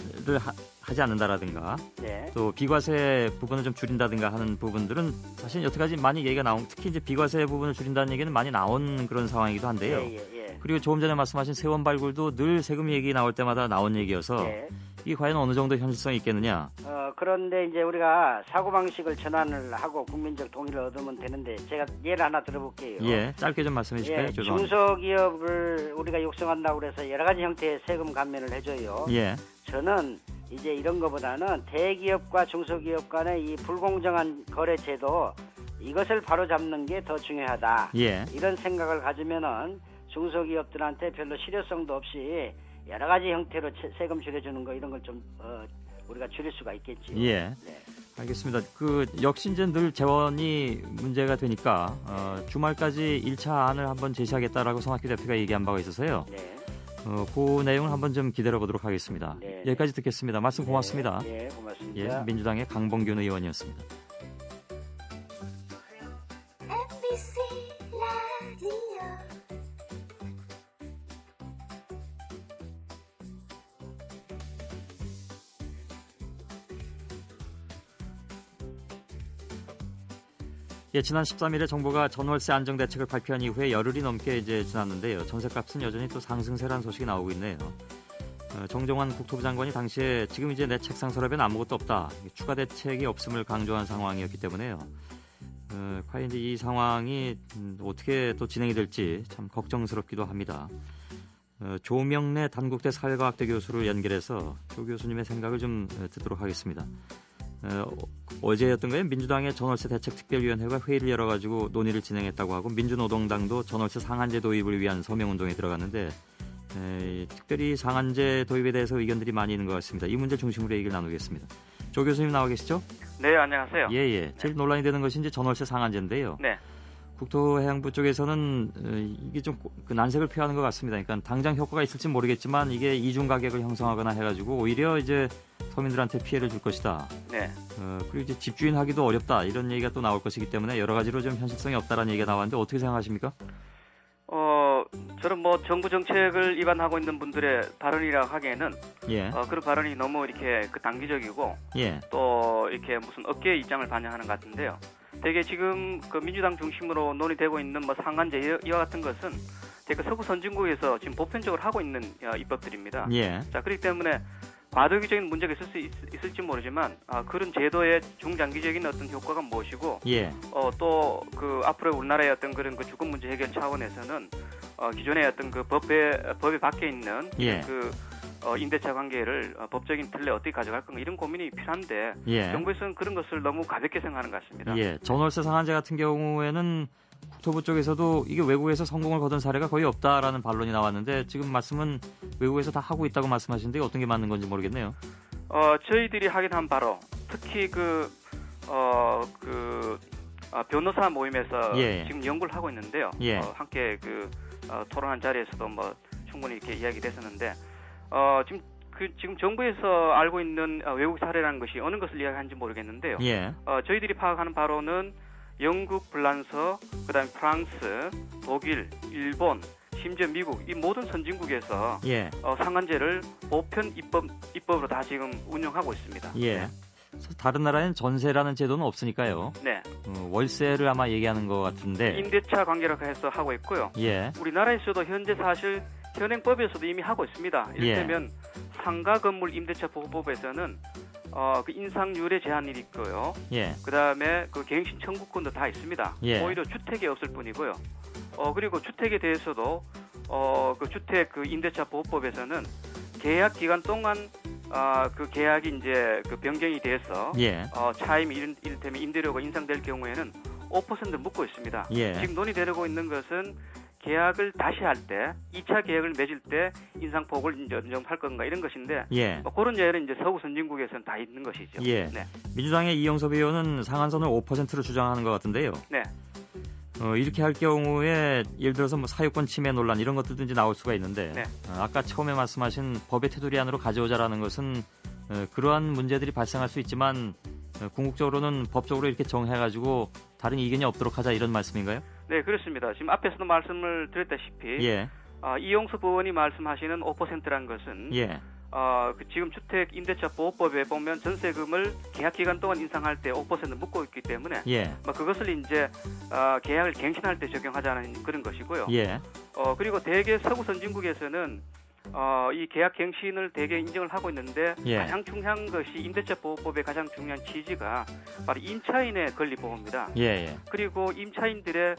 Speaker 1: 하지 않는다라든가
Speaker 14: 네.
Speaker 1: 또 비과세 부분을 좀 줄인다든가 하는 부분들은 사실 여태까지 많이 얘기가 나온 특히 이제 비과세 부분을 줄인다는 얘기는 많이 나온 그런 상황이기도 한데요.
Speaker 14: 예.
Speaker 1: 그리고 조금 전에 말씀하신 세원 발굴도 늘 세금 얘기 나올 때마다 나온 얘기여서
Speaker 14: 네.
Speaker 1: 이게 과연 어느 정도 현실성이 있겠느냐.
Speaker 14: 그런데 이제 우리가 사고방식을 전환을 하고 국민적 동의를 얻으면 되는데 제가 예를 하나 들어볼게요.
Speaker 1: 예, 짧게 좀 말씀해 주실까요? 죄송합니다.
Speaker 14: 중소기업을 우리가 육성한다고 그래서 여러 가지 형태의 세금 감면을 해줘요.
Speaker 1: 예.
Speaker 14: 저는 이제 이런 것보다는 대기업과 중소기업 간의 이 불공정한 거래 제도 이것을 바로잡는 게 더 중요하다.
Speaker 1: 예.
Speaker 14: 이런 생각을 가지면은 중소기업들한테 별로 실효성도 없이 여러 가지 형태로 세금 줄여주는 거 이런 걸 좀 우리가 줄일 수가 있겠지요.
Speaker 1: 예.
Speaker 14: 네.
Speaker 1: 알겠습니다. 역시 이제 늘 재원이 문제가 되니까 주말까지 1차 안을 한번 제시하겠다라고 손학규 대표가 얘기한 바가 있어서요.
Speaker 14: 네.
Speaker 1: 그 내용을 한번 좀 기다려 보도록 하겠습니다.
Speaker 14: 네.
Speaker 1: 여기까지 듣겠습니다. 말씀 고맙습니다.
Speaker 14: 네, 고맙습니다.
Speaker 1: 예, 민주당의 강봉균 의원이었습니다.
Speaker 15: MBC 라디오
Speaker 1: 예, 지난 13일에 정부가 전월세 안정 대책을 발표한 이후에 열흘이 넘게 이제 지났는데요. 전셋값은 여전히 또 상승세라는 소식이 나오고 있네요. 정종환 국토부 장관이 당시에 지금 이제 내 책상 서랍에는 아무것도 없다. 추가 대책이 없음을 강조한 상황이었기 때문에요. 과연 이제 이 상황이 어떻게 또 진행이 될지 참 걱정스럽기도 합니다. 조명래 단국대 사회과학대 교수를 연결해서 조 교수님의 생각을 좀 듣도록 하겠습니다. 어제였던가요? 민주당의 전월세 대책특별위원회가 회의를 열어가지고 논의를 진행했다고 하고 민주노동당도 전월세 상한제 도입을 위한 서명운동에 들어갔는데 특별히 상한제 도입에 대해서 의견들이 많이 있는 것 같습니다. 이 문제 중심으로 얘기를 나누겠습니다. 조 교수님 나와 계시죠?
Speaker 16: 네, 안녕하세요.
Speaker 1: 예. 제일 논란이 되는 것이 이제 전월세 상한제인데요.
Speaker 16: 네.
Speaker 1: 국토해양부 쪽에서는 이게 좀 그 난색을 표하는 것 같습니다. 그러니까 당장 효과가 있을지 모르겠지만 이게 이중 가격을 형성하거나 해가지고 오히려 이제 서민들한테 피해를 줄 것이다.
Speaker 16: 네.
Speaker 1: 그리고 이제 집주인 하기도 어렵다 이런 얘기가 또 나올 것이기 때문에 여러 가지로 좀 현실성이 없다라는 얘기가 나왔는데 어떻게 생각하십니까?
Speaker 16: 저는 정부 정책을 위반하고 있는 분들의 발언이라 하기에는 그런 발언이 너무 이렇게 단기적이고 또 이렇게 무슨 업계의 입장을 반영하는 것 같은데요. 되게 지금 그 민주당 중심으로 논의되고 있는 상한제 이와 같은 것은 되게 서구 선진국에서 지금 보편적으로 하고 있는 입법들입니다. 자, 그렇기 때문에 과도기적인 문제가 있을 수 있을지 모르지만 그런 제도의 중장기적인 어떤 효과가 무엇이고 또 그 앞으로 우리나라의 어떤 그런 그 주거 문제 해결 차원에서는 기존의 어떤 그 법에 밖에 있는 그 임대차 관계를 법적인 틀에 어떻게 가져갈 건가 이런 고민이 필요한데 정부에서는 그런 것을 너무 가볍게 생각하는 것 같습니다.
Speaker 1: 전월세 상한제 같은 경우에는 국토부 쪽에서도 이게 외국에서 성공을 거둔 사례가 거의 없다라는 반론이 나왔는데 지금 말씀은 외국에서 다 하고 있다고 말씀하시는데 어떤 게 맞는 건지 모르겠네요.
Speaker 16: 저희들이 하긴 한 바로 특히 변호사 모임에서 지금 연구를 하고 있는데요. 함께 토론한 자리에서도 충분히 이렇게 이야기됐었는데 지금 그 지금 정부에서 알고 있는 외국 사례라는 것이 어느 것을 이야기하는지 모르겠는데요.
Speaker 1: 예.
Speaker 16: 저희들이 파악하는 바로는 영국, 프랑스, 그다음에 프랑스, 독일, 일본, 심지어 미국 이 모든 선진국에서
Speaker 1: 예.
Speaker 16: 상한제를 보편 입법으로 다 지금 운영하고 있습니다.
Speaker 1: 예. 다른 나라엔 전세라는 제도는 없으니까요.
Speaker 16: 네.
Speaker 1: 월세를 아마 얘기하는 것 같은데.
Speaker 16: 임대차 관계라고 해서 하고 있고요.
Speaker 1: 예.
Speaker 16: 우리나라에서도 현재 사실 현행법에서도 이미 하고 있습니다. 이를테면 상가 건물 임대차 보호법에서는 그 인상률에 제한이 있고요.
Speaker 1: 예.
Speaker 16: 그다음에 그 갱신 청구권도 다 있습니다.
Speaker 1: 예.
Speaker 16: 오히려 주택에 없을 뿐이고요. 그리고 주택에 대해서도 그 주택 그 임대차 보호법에서는 계약 기간 동안 그 계약이 이제 그 변경이 돼서
Speaker 1: 예.
Speaker 16: 차임이 이를테면 임대료가 인상될 경우에는 5% 묻고 있습니다.
Speaker 1: 예.
Speaker 16: 지금 논의되고 있는 것은 계약을 다시 할 때, 2차 계약을 맺을 때 인상폭을 이제 인정할 건가 이런 것인데
Speaker 1: 예.
Speaker 16: 그런 예는 이제 서구 선진국에서는 다 있는 것이죠.
Speaker 1: 예.
Speaker 16: 네.
Speaker 1: 민주당의 이영섭 의원은 상한선을 5%로 주장하는 것 같은데요.
Speaker 16: 네.
Speaker 1: 이렇게 할 경우에 예를 들어서 뭐 사유권 침해 논란 이런 것들도 이제 나올 수가 있는데
Speaker 16: 네.
Speaker 1: 아까 처음에 말씀하신 법의 테두리 안으로 가져오자라는 것은 그러한 문제들이 발생할 수 있지만 궁극적으로는 법적으로 이렇게 정해가지고 다른 이견이 없도록 하자 이런 말씀인가요?
Speaker 16: 네, 그렇습니다. 지금 앞에서도 말씀을 드렸다시피
Speaker 1: 예.
Speaker 16: 이용섭 의원이 말씀하시는 5%라는 것은
Speaker 1: 예.
Speaker 16: 그 지금 주택 임대차 보호법에 보면 전세금을 계약 기간 동안 인상할 때 5% 묶고 있기 때문에
Speaker 1: 예.
Speaker 16: 그것을 이제 계약을 갱신할 때 적용하자는 그런 것이고요.
Speaker 1: 예.
Speaker 16: 그리고 대개 서구 선진국에서는 이 계약 갱신을 대개 인정을 하고 있는데
Speaker 1: 예.
Speaker 16: 가장 중요한 것이 임대차 보호법의 가장 중요한 취지가 바로 임차인의 권리 보호입니다.
Speaker 1: 예.
Speaker 16: 그리고 임차인들의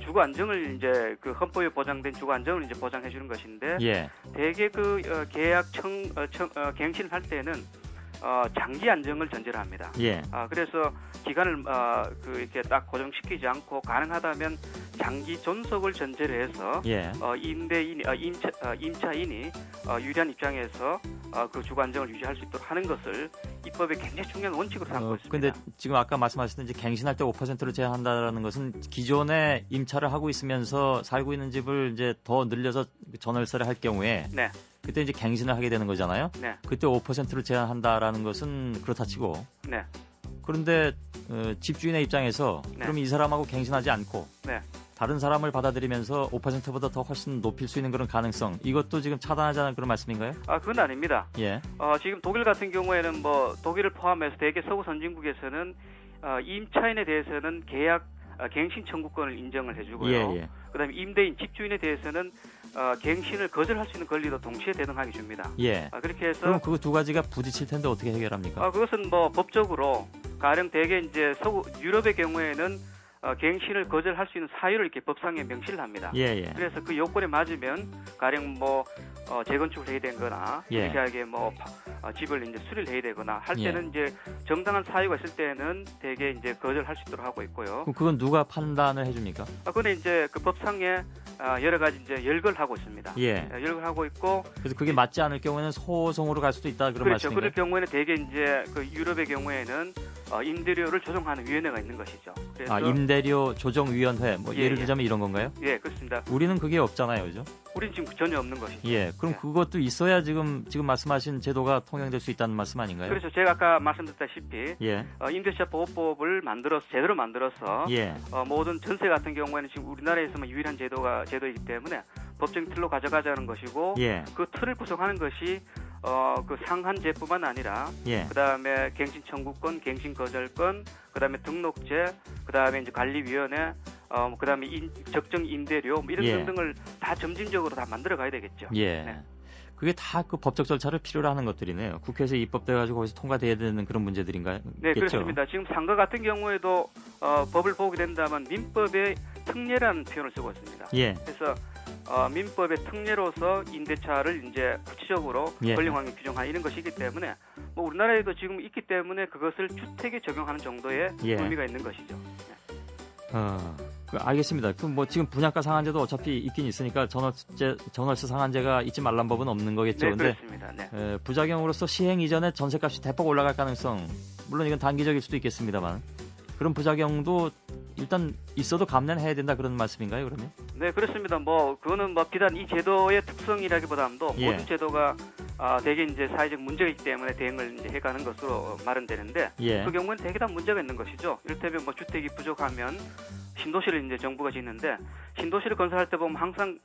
Speaker 16: 주거 안정을 이제 그 헌법에 보장된 주거 안정을 이제 보장해 주는 것인데
Speaker 1: 예.
Speaker 16: 대개 그 계약 갱신을 할 때는 장기 안정을 전제로 합니다.
Speaker 1: 예.
Speaker 16: 그래서 기간을 이렇게 딱 고정시키지 않고 가능하다면 장기 존속을 전제로 해서
Speaker 1: 예.
Speaker 16: 임차인이 유리한 입장에서 그 주거 안정을 유지할 수 있도록 하는 것을 입법의 굉장히 중요한 원칙으로 삼고 있습니다.
Speaker 1: 근데 지금 아까 말씀하셨듯이 갱신할 때 5%로 제한한다라는 것은 기존에 임차를 하고 있으면서 살고 있는 집을 이제 더 늘려서 전월세를 할 경우에
Speaker 16: 네.
Speaker 1: 그때 이제 갱신을 하게 되는 거잖아요.
Speaker 16: 네.
Speaker 1: 그때 5%로 제한한다라는 것은 그렇다 치고.
Speaker 16: 네.
Speaker 1: 그런데 집주인의 입장에서
Speaker 16: 네.
Speaker 1: 그럼 이 사람하고 갱신하지 않고
Speaker 16: 네.
Speaker 1: 다른 사람을 받아들이면서 5%보다 더 훨씬 높일 수 있는 그런 가능성 이것도 지금 차단하자는 그런 말씀인가요?
Speaker 16: 그건 아닙니다.
Speaker 1: 예.
Speaker 16: 지금 독일 같은 경우에는 뭐 독일을 포함해서 대개 서구 선진국에서는 임차인에 대해서는 계약 갱신 청구권을 인정을 해주고요.
Speaker 1: 예.
Speaker 16: 그다음에 임대인 집주인에 대해서는 갱신을 거절할 수 있는 권리도 동시에 대등하게 줍니다.
Speaker 1: 예.
Speaker 16: 그렇게 해서
Speaker 1: 그럼 그 두 가지가 부딪힐 텐데 어떻게 해결합니까?
Speaker 16: 그것은 뭐 법적으로 가령 대개 이제 서구 유럽의 경우에는 갱신을 거절할 수 있는 사유를 이렇게 법상에 명시를 합니다.
Speaker 1: 예.
Speaker 16: 그래서 그 요건에 맞으면 가령 뭐 재건축을 해야 되거나
Speaker 1: 예.
Speaker 16: 유리하게 뭐 집을 이제 수리를 해야 되거나 할 때는
Speaker 1: 예.
Speaker 16: 이제 정당한 사유가 있을 때는 대개 이제 거절할 수 있도록 하고 있고요.
Speaker 1: 그럼 그건 누가 판단을 해줍니까?
Speaker 16: 그건 이제 그 법상에 여러 가지 이제 열거하고 있습니다.
Speaker 1: 예.
Speaker 16: 열거하고 있고.
Speaker 1: 그래서 그게 맞지 않을 경우에는 소송으로 갈 수도 있다 그런
Speaker 16: 그렇죠.
Speaker 1: 말씀인가요?
Speaker 16: 그럴 경우에는 대개 이제 그 유럽의 경우에는 임대료를 조정하는 위원회가 있는 것이죠. 그래서
Speaker 1: 임대료 조정위원회 뭐
Speaker 16: 예,
Speaker 1: 예를 들자면 이런 건가요?
Speaker 16: 예, 그렇습니다.
Speaker 1: 우리는 그게 없잖아요, 그죠?
Speaker 16: 우리는 지금 전혀 없는 것이죠.
Speaker 1: 예, 그럼 그것도 있어야 지금 말씀하신 제도가 통용될 수 있다는 말씀 아닌가요?
Speaker 16: 그렇죠. 제가 아까 말씀드렸다시피
Speaker 1: 예.
Speaker 16: 임대차 보호법을 제대로 만들어서
Speaker 1: 예.
Speaker 16: 모든 전세 같은 경우에는 지금 우리나라에서만 유일한 제도이기 때문에 법적인 틀로 가져가자는 것이고
Speaker 1: 예.
Speaker 16: 그 틀을 구성하는 것이 그 상한제뿐만 아니라
Speaker 1: 예.
Speaker 16: 그다음에 갱신 청구권, 갱신 거절권, 그다음에 등록제, 그다음에 이제 관리위원회, 그다음에 적정 임대료 뭐 이런
Speaker 1: 예.
Speaker 16: 등등을 다 점진적으로 다 만들어 가야 되겠죠.
Speaker 1: 예.
Speaker 16: 네.
Speaker 1: 그게 다 그 법적 절차를 필요로 하는 것들이네요. 국회에서 입법돼가지고 거기서 통과돼야 되는 그런 문제들인가요?
Speaker 16: 네, 그렇습니다. 지금 상가 같은 경우에도 법을 보게 된다면 민법의 특례라는 표현을 쓰고 있습니다.
Speaker 1: 예.
Speaker 16: 그래서 민법의 특례로서 임대차를 이제 구체적으로
Speaker 1: 예.
Speaker 16: 권리관계 규정한 이런 것이기 때문에 뭐 우리나라에도 지금 있기 때문에 그것을 주택에 적용하는 정도의
Speaker 1: 예.
Speaker 16: 의미가 있는 것이죠.
Speaker 1: 알겠습니다. 그럼 뭐 지금 분양가 상한제도 어차피 있긴 있으니까 전월세 상한제가 있지 말란 법은 없는 거겠죠.
Speaker 16: 네,
Speaker 1: 근데
Speaker 16: 그렇습니다. 네.
Speaker 1: 부작용으로서 시행 이전에 전세값이 대폭 올라갈 가능성, 물론 이건 단기적일 수도 있겠습니다만 그런 부작용도 일단 있어도 감내는 해야 된다 그런 말씀인가요, 그러면?
Speaker 16: 네, 그렇습니다. 뭐 그거는 뭐 비단 이 제도의 특성이라기보다도
Speaker 1: 예.
Speaker 16: 모든 제도가 대개 이제 사회적 문제가 있기 때문에 대응을 이제 해가는 것으로 마련되는데
Speaker 1: 예.
Speaker 16: 그 경우는 대개 다 문제가 있는 것이죠. 이를테면 뭐 주택이 부족하면 신도시를 이제 정부가 짓는데 신도시를 건설할 때 보면 항상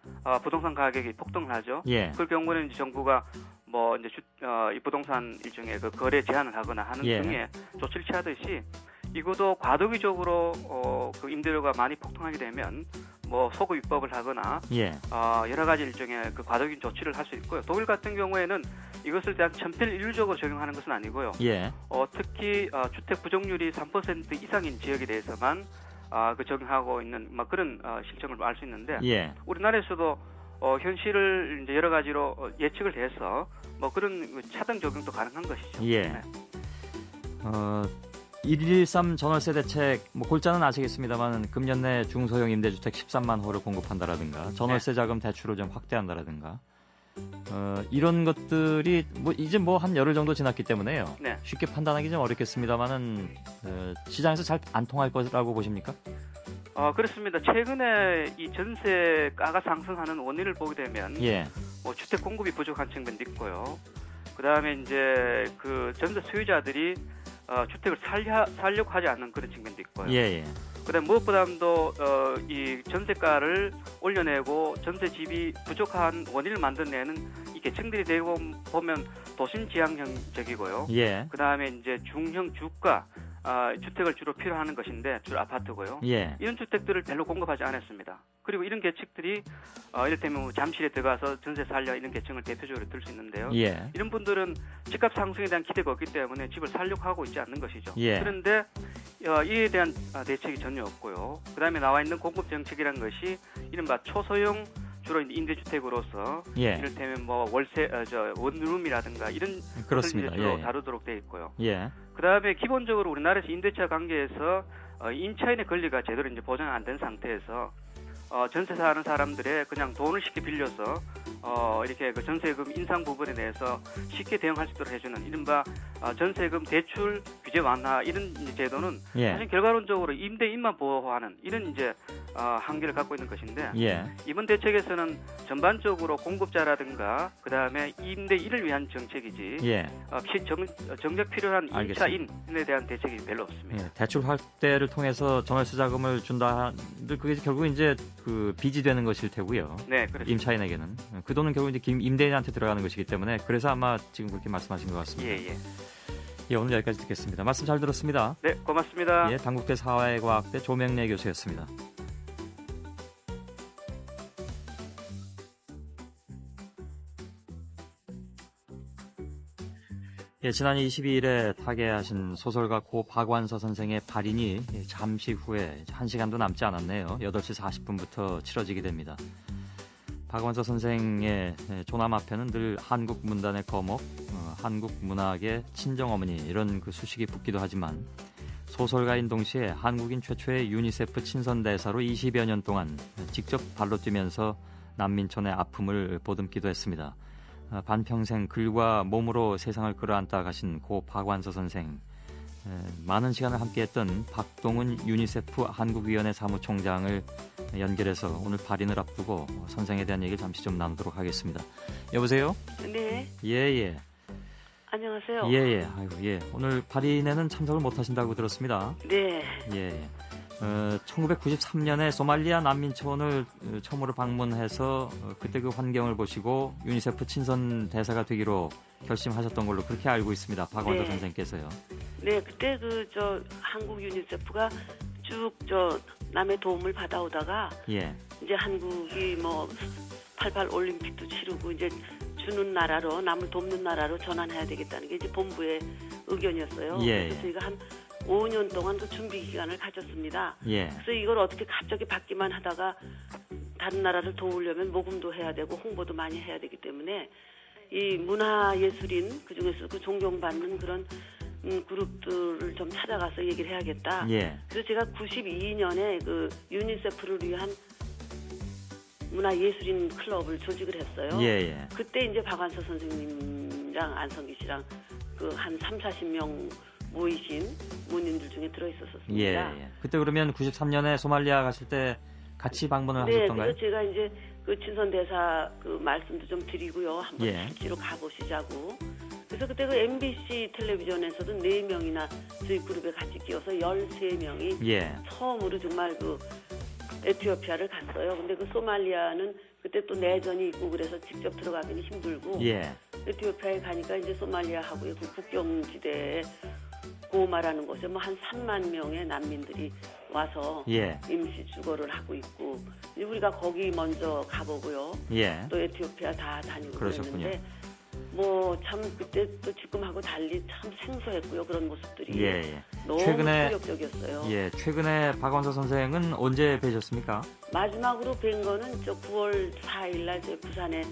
Speaker 16: 부동산 가격이 폭등을 하죠.
Speaker 1: 예.
Speaker 16: 그 경우는 이제 정부가 뭐 이제 이 부동산 일종의 그 거래 제한을 하거나 하는
Speaker 1: 예.
Speaker 16: 등의 조치를 취하듯이 이것도 과도기적으로 그 임대료가 많이 폭등하게 되면 뭐 소급 입법을 하거나
Speaker 1: 예.
Speaker 16: 여러 가지 일종의 그 과도기 조치를 할 수 있고요. 독일 같은 경우에는 이것을 대한 천편일률적으로 적용하는 것은 아니고요.
Speaker 1: 예.
Speaker 16: 특히 주택 부족률이 3% 이상인 지역에 대해서만 그 적용하고 있는 막 그런 실정을 알 수 있는데
Speaker 1: 예.
Speaker 16: 우리나라에서도 현실을 이제 여러 가지로 예측을 해서 뭐 그런 차등 적용도 가능한 것이죠.
Speaker 1: 예.
Speaker 16: 네.
Speaker 1: 113 전월세 대책, 뭐 골자는 아시겠습니다만 금년 내 중소형 임대주택 13만 호를 공급한다라든가 전월세 자금 대출을 좀 확대한다라든가 이런 것들이 뭐 이제 뭐 한 열흘 정도 지났기 때문에요.
Speaker 16: 네.
Speaker 1: 쉽게 판단하기 좀 어렵겠습니다만은 시장에서 잘 안 통할 것이라고 보십니까?
Speaker 16: 그렇습니다. 최근에 이 전세가가 상승하는 원인을 보게 되면
Speaker 1: 예.
Speaker 16: 뭐 주택 공급이 부족한 측면도 있고요. 그다음에 이제 그 전세 소유자들이 주택을 살려고 하지 않는 그런 측면도 있고요.
Speaker 1: 예.
Speaker 16: 그다음 무엇보다도 이 전세가를 올려내고 전세집이 부족한 원인을 만들어내는 이 계층들이 되고 보면 도심 지향형적이고요.
Speaker 1: 예.
Speaker 16: 그다음에 이제 중형 주가 주택을 주로 필요하는 것인데 주로 아파트고요.
Speaker 1: 예.
Speaker 16: 이런 주택들을 별로 공급하지 않았습니다. 그리고 이런 계층들이 이를테면 뭐 잠실에 들어가서 전세 살려 이런 계층을 대표적으로 들 수 있는데요.
Speaker 1: 예.
Speaker 16: 이런 분들은 집값 상승에 대한 기대가 없기 때문에 집을 살려고 하고 있지 않는 것이죠.
Speaker 1: 예.
Speaker 16: 그런데 이에 대한 대책이 전혀 없고요. 그다음에 나와 있는 공급 정책이라는 것이 이른바 초소형 주로 임대주택으로서
Speaker 1: 예.
Speaker 16: 이를테면 뭐 월세 원룸이라든가 이런
Speaker 1: 그렇습니다.
Speaker 16: 것을 주로
Speaker 1: 예.
Speaker 16: 다루도록 되어 있고요.
Speaker 1: 예.
Speaker 16: 그다음에 기본적으로 우리나라에서 임대차 관계에서 임차인의 권리가 제대로 이제 보장 안 된 상태에서 전세 사는 사람들의 그냥 돈을 쉽게 빌려서 이렇게 그 전세금 인상 부분에 대해서 쉽게 대응할 수 있도록 해주는 이른바 전세금 대출 규제 완화 이런 이제 제도는
Speaker 1: 예.
Speaker 16: 사실 결과론적으로 임대인만 보호하는 이런 이제 한계를 갖고 있는 것인데
Speaker 1: 예.
Speaker 16: 이번 대책에서는 전반적으로 공급자라든가 그다음에 임대인을 위한 정책이지
Speaker 1: 예.
Speaker 16: 정작 필요한
Speaker 1: 알겠습니다.
Speaker 16: 임차인에 대한 대책이 별로 없습니다.
Speaker 1: 예. 대출 확대를 통해서 전월세 자금을 준다. 그게 결국 이제 그 빚이 되는 것일 테고요.
Speaker 16: 네, 그렇습니다.
Speaker 1: 임차인에게는 그 돈은 결국 이제 임대인한테 들어가는 것이기 때문에 그래서 아마 지금 그렇게 말씀하신 것 같습니다.
Speaker 16: 예.
Speaker 1: 예, 오늘 여기까지 듣겠습니다. 말씀 잘 들었습니다.
Speaker 16: 네, 고맙습니다.
Speaker 1: 예, 당국대 사회과학대 조명래 교수였습니다. 예, 지난 22일에 타계하신 소설가 고 박완서 선생의 발인이 잠시 후에 1시간도 남지 않았네요. 8시 40분부터 치러지게 됩니다. 박완서 선생의 조남 앞에는 늘 한국 문단의 거목, 한국 문학의 친정어머니 이런 그 수식이 붙기도 하지만 소설가인 동시에 한국인 최초의 유니세프 친선대사로 20여 년 동안 직접 발로 뛰면서 난민촌의 아픔을 보듬기도 했습니다. 반평생 글과 몸으로 세상을 끌어안다 가신 고 박완서 선생, 많은 시간을 함께했던 박동훈 유니세프 한국위원회 사무총장을 연결해서 오늘 발인을 앞두고 선생에 대한 얘기를 잠시 좀 나누도록 하겠습니다. 여보세요?
Speaker 17: 네.
Speaker 1: 예.
Speaker 17: 안녕하세요.
Speaker 1: 예. 아이고, 예. 오늘 발인에는 참석을 못 하신다고 들었습니다.
Speaker 17: 네.
Speaker 1: 예. 1993년에 소말리아 난민촌을 처음으로 방문해서 그때 그 환경을 보시고 유니세프 친선 대사가 되기로 결심하셨던 걸로 그렇게 알고 있습니다. 박완서
Speaker 17: 네.
Speaker 1: 선생께서요.
Speaker 17: 네, 그때 한국 유니세프가 쭉 남의 도움을 받아오다가
Speaker 1: 예.
Speaker 17: 이제 한국이 88 올림픽도 치르고 이제 주는 나라로 남을 돕는 나라로 전환해야 되겠다는 게 이제 본부의 의견이었어요.
Speaker 1: 예.
Speaker 17: 그래서 저희가 한 5년 동안 그 준비 기간을 가졌습니다.
Speaker 1: 예.
Speaker 17: 그래서 이걸 어떻게 갑자기 받기만 하다가 다른 나라를 도우려면 모금도 해야 되고 홍보도 많이 해야 되기 때문에 이 문화예술인 그중에서 그 존경받는 그런 그룹들을 좀 찾아가서 얘기를 해야겠다.
Speaker 1: 예.
Speaker 17: 그래서 제가 92년에 그 유니세프를 위한 문화예술인 클럽을 조직을 했어요.
Speaker 1: 예.
Speaker 17: 그때 이제 박완서 선생님이랑 안성기 씨랑 그 한 30-40명 모이신 문인들 중에 들어있었습니다.
Speaker 1: 예. 그때 그러면 93년에 소말리아 가실 때 같이 방문을
Speaker 17: 네,
Speaker 1: 하셨던가요?
Speaker 17: 그래서 제가 이제 그 친선 대사 그 말씀도 좀 드리고요. 한번
Speaker 1: 예.
Speaker 17: 실제로 가보시자고. 그래서 그때 그 MBC 텔레비전에서도 4명이나 저희 그룹에 같이 끼어서 13명이
Speaker 1: 예.
Speaker 17: 처음으로 정말 그 에티오피아를 갔어요. 근데 그 소말리아는 그때 또 내전이 있고 그래서 직접 들어가기는 힘들고
Speaker 1: 예.
Speaker 17: 에티오피아에 가니까 이제 소말리아하고의 그 국경지대에 고마라는 곳에 뭐 한 3만 명의 난민들이 와서
Speaker 1: 예.
Speaker 17: 임시 주거를 하고 있고 이제 우리가 거기 먼저 가보고요.
Speaker 1: 예.
Speaker 17: 또 에티오피아 다 다니고
Speaker 1: 그러셨군요.
Speaker 17: 그랬는데 뭐 참 그때 또 지금하고 달리 참 생소했고요. 그런 모습들이
Speaker 1: 예, 예.
Speaker 17: 너무
Speaker 1: 최근에
Speaker 17: 충격적이었어요.
Speaker 1: 예, 최근에 박원서 선생은 언제 뵈셨습니까?
Speaker 17: 마지막으로 뵌 거는 저 9월 4일 날 제 부산에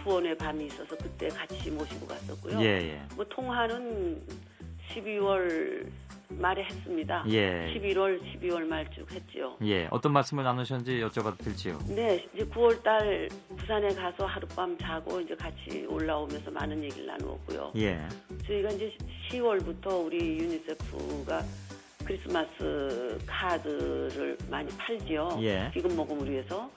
Speaker 17: 후원의 밤이 있어서 그때 같이 모시고 갔었고요.
Speaker 1: 예, 예.
Speaker 17: 뭐 통화는 12월 말에 했습니다.
Speaker 1: 예.
Speaker 17: 11월, 12월 말쯤 했죠.
Speaker 1: 예, 어떤 말씀을 나누셨는지 여쭤봐도 될지요?
Speaker 17: 네, 이제 9월 달 부산에 가서 하룻밤 자고 이제 같이 올라오면서 많은 얘기를 나누었고요.
Speaker 1: 예.
Speaker 17: 저희가 이제 10월부터 우리 유니세프가 크리스마스 카드를 많이 팔지요.
Speaker 1: 예.
Speaker 17: 기금 모금을 위해서.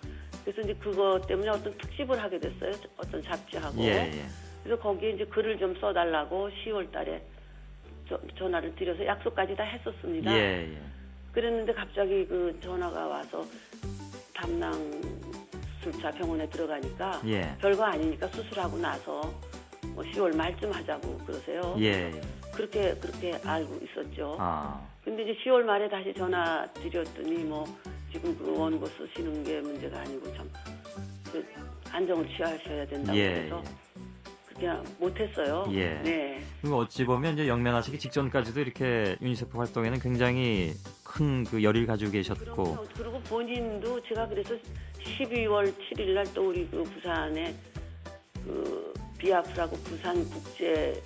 Speaker 17: 그래서 이제 그것 때문에 어떤 특집을 하게 됐어요. 어떤 잡지하고.
Speaker 1: 예, 예.
Speaker 17: 그래서 거기에 이제 글을 좀 써달라고 10월 달에 전화를 드려서 약속까지 다 했었습니다.
Speaker 1: 예, 예.
Speaker 17: 그랬는데 갑자기 그 전화가 와서 담낭 수술차 병원에 들어가니까
Speaker 1: 예.
Speaker 17: 별거 아니니까 수술하고 나서 뭐 10월 말쯤 하자고 그러세요.
Speaker 1: 예, 예.
Speaker 17: 그렇게 알고 있었죠.
Speaker 1: 아.
Speaker 17: 근데 이제 10월 말에 다시 전화 드렸더니 뭐 지금 그 원고 쓰시는 게 문제가 아니고 참 그 안정을 취하셔야 된다고
Speaker 1: 예,
Speaker 17: 해서
Speaker 1: 예.
Speaker 17: 그냥 못했어요.
Speaker 1: 예.
Speaker 17: 네.
Speaker 1: 그럼 어찌 보면 이제 영면하시기 직전까지도 이렇게 유니세프 활동에는 굉장히 큰 그 열의를 가지고 계셨고.
Speaker 17: 그리고 본인도 제가 그래서 12월 7일 날 또 우리 그 부산에 그 비아프라고 부산 국제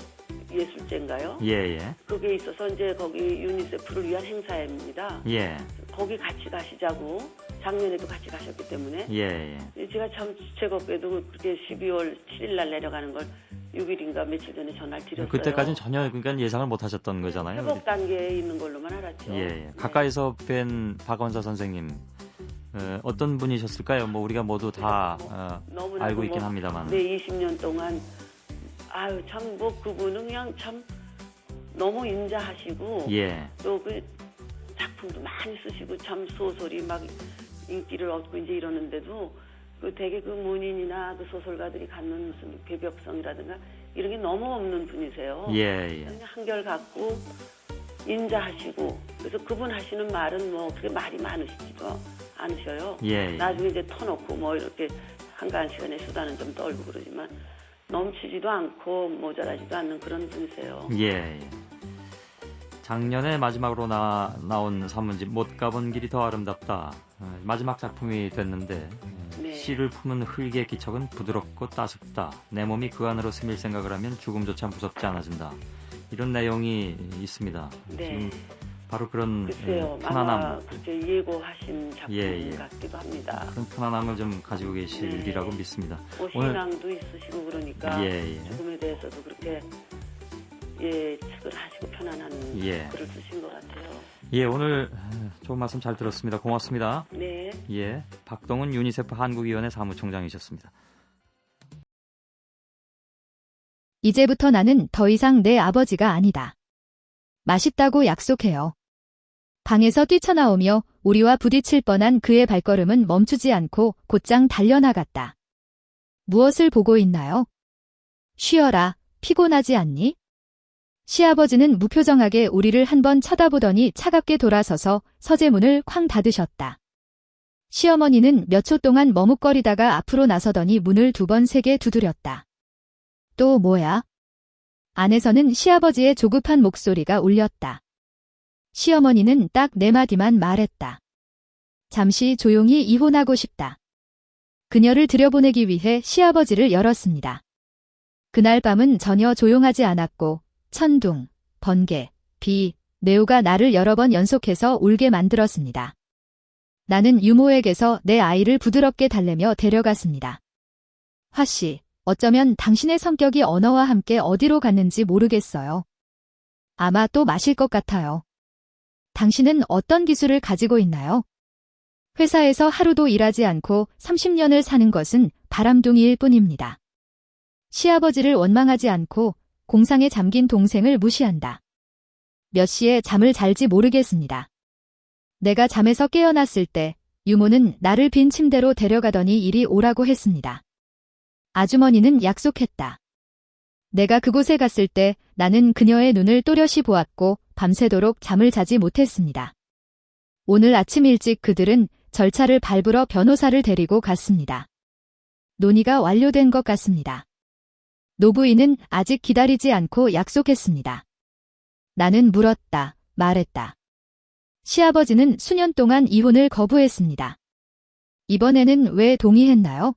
Speaker 17: 예술제인가요?
Speaker 1: 예, 예.
Speaker 17: 그게 있어서 이제 거기 유니세프를 위한 행사입니다.
Speaker 1: 예.
Speaker 17: 거기 같이 가시자고 작년에도 같이 가셨기 때문에
Speaker 1: 예, 예.
Speaker 17: 제가 참 제겁에도 그렇게 12월 7일 날 내려가는 걸 6일인가 며칠 전에 전화를 드렸어요.
Speaker 1: 그때까지는 전혀 그러니까 예상을 못 하셨던 거잖아요.
Speaker 17: 회복 단계에 있는 걸로만 알았죠.
Speaker 1: 예, 예. 가까이서 뵌 박원서 선생님 어떤 분이셨을까요? 뭐 우리가 모두 다 알고 있긴 합니다만.
Speaker 17: 네, 20년 동안 아유 참 뭐 그분은 그냥 참 너무 인자하시고
Speaker 1: 예.
Speaker 17: 또 그 작품도 많이 쓰시고 참 소설이 막 인기를 얻고 이제 이러는데도 그 되게 그 문인이나 그 소설가들이 갖는 무슨 괴벽성이라든가 이런 게 너무 없는 분이세요.
Speaker 1: 예, 예.
Speaker 17: 그냥 한결같고 인자하시고 그래서 그분 하시는 말은 뭐 그렇게 말이 많으시지도 않으셔요.
Speaker 1: 예, 예.
Speaker 17: 나중에 이제 터놓고 뭐 이렇게 한가한 시간에 수다는 좀 떨고 그러지만 넘치지도 않고 모자라지도 않는 그런 분이세요.
Speaker 1: 예, 예. 작년에 마지막으로 나온 산문집 못 가본 길이 더 아름답다. 마지막 작품이 됐는데
Speaker 17: 네.
Speaker 1: 시를 품은 흙의 기척은 부드럽고 따숩다. 내 몸이 그 안으로 스밀 생각을 하면 죽음조차 무섭지 않아진다. 이런 내용이 있습니다.
Speaker 17: 네.
Speaker 1: 지금 바로 그런
Speaker 17: 글쎄요,
Speaker 1: 편안함.
Speaker 17: 아마 그렇게 예고하신 작품
Speaker 1: 예, 예.
Speaker 17: 같기도 합니다.
Speaker 1: 그런 편안함을 좀 가지고 계시리라고
Speaker 17: 네.
Speaker 1: 믿습니다.
Speaker 17: 뭐 신앙도 있으시고 그러니까
Speaker 1: 예, 예.
Speaker 17: 죽음에 대해서도 그렇게 예측을 하시고 편안한
Speaker 1: 예.
Speaker 17: 글을 쓰신 것 같아요.
Speaker 1: 예, 오늘 좋은 말씀 잘 들었습니다. 고맙습니다.
Speaker 17: 네.
Speaker 1: 예, 박동훈 유니세프 한국위원회 사무총장이셨습니다.
Speaker 18: 이제부터 나는 더 이상 내 아버지가 아니다. 맛있다고 약속해요. 방에서 뛰쳐나오며 우리와 부딪힐 뻔한 그의 발걸음은 멈추지 않고 곧장 달려나갔다. 무엇을 보고 있나요? 쉬어라, 피곤하지 않니? 시아버지는 무표정하게 우리를 한번 쳐다보더니 차갑게 돌아서서 서재문을 쾅 닫으셨다. 시어머니는 몇 초 동안 머뭇거리다가 앞으로 나서더니 문을 2번 3개 두드렸다. 또 뭐야? 안에서는 시아버지의 조급한 목소리가 울렸다. 시어머니는 딱 4마디만 말했다. 잠시 조용히 이혼하고 싶다. 그녀를 들여보내기 위해 시아버지를 열었습니다. 그날 밤은 전혀 조용하지 않았고 천둥, 번개, 비, 레오가 나를 여러 번 연속해서 울게 만들었습니다. 나는 유모에게서 내 아이를 부드럽게 달래며 데려갔습니다. 화씨, 어쩌면 당신의 성격이 언어와 함께 어디로 갔는지 모르겠어요. 아마 또 마실 것 같아요. 당신은 어떤 기술을 가지고 있나요? 회사에서 하루도 일하지 않고 30년을 사는 것은 바람둥이일 뿐입니다. 시아버지를 원망하지 않고 공상에 잠긴 동생을 무시한다. 몇 시에 잠을 잘지 모르겠습니다. 내가 잠에서 깨어났을 때 유모는 나를 빈 침대로 데려가더니 이리 오라고 했습니다. 아주머니는 약속했다. 내가 그곳에 갔을 때 나는 그녀의 눈을 또렷이 보았고 밤새도록 잠을 자지 못했습니다. 오늘 아침 일찍 그들은 절차를 밟으러 변호사를 데리고 갔습니다. 논의가 완료된 것 같습니다. 노부인은 아직 기다리지 않고 약속했습니다. 나는 물었다, 말했다. 시아버지는 수년 동안 이혼을 거부했습니다. 이번에는 왜 동의했나요?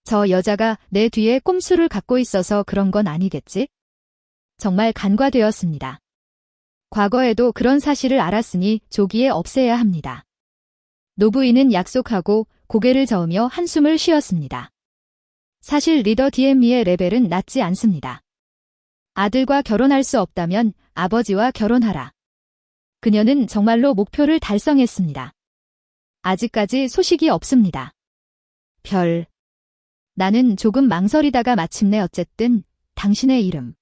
Speaker 18: 저 여자가 내 뒤에 꼼수를 갖고 있어서 그런 건 아니겠지? 정말 간과되었습니다. 과거에도 그런 사실을 알았으니 조기에 없애야 합니다. 노부인은 약속하고 고개를 저으며 한숨을 쉬었습니다. 사실 리더 DM이의 레벨은 낮지 않습니다. 아들과 결혼할 수 없다면 아버지와 결혼하라. 그녀는 정말로 목표를 달성했습니다. 아직까지 소식이 없습니다. 나는 조금 망설이다가 마침내 어쨌든 당신의 이름.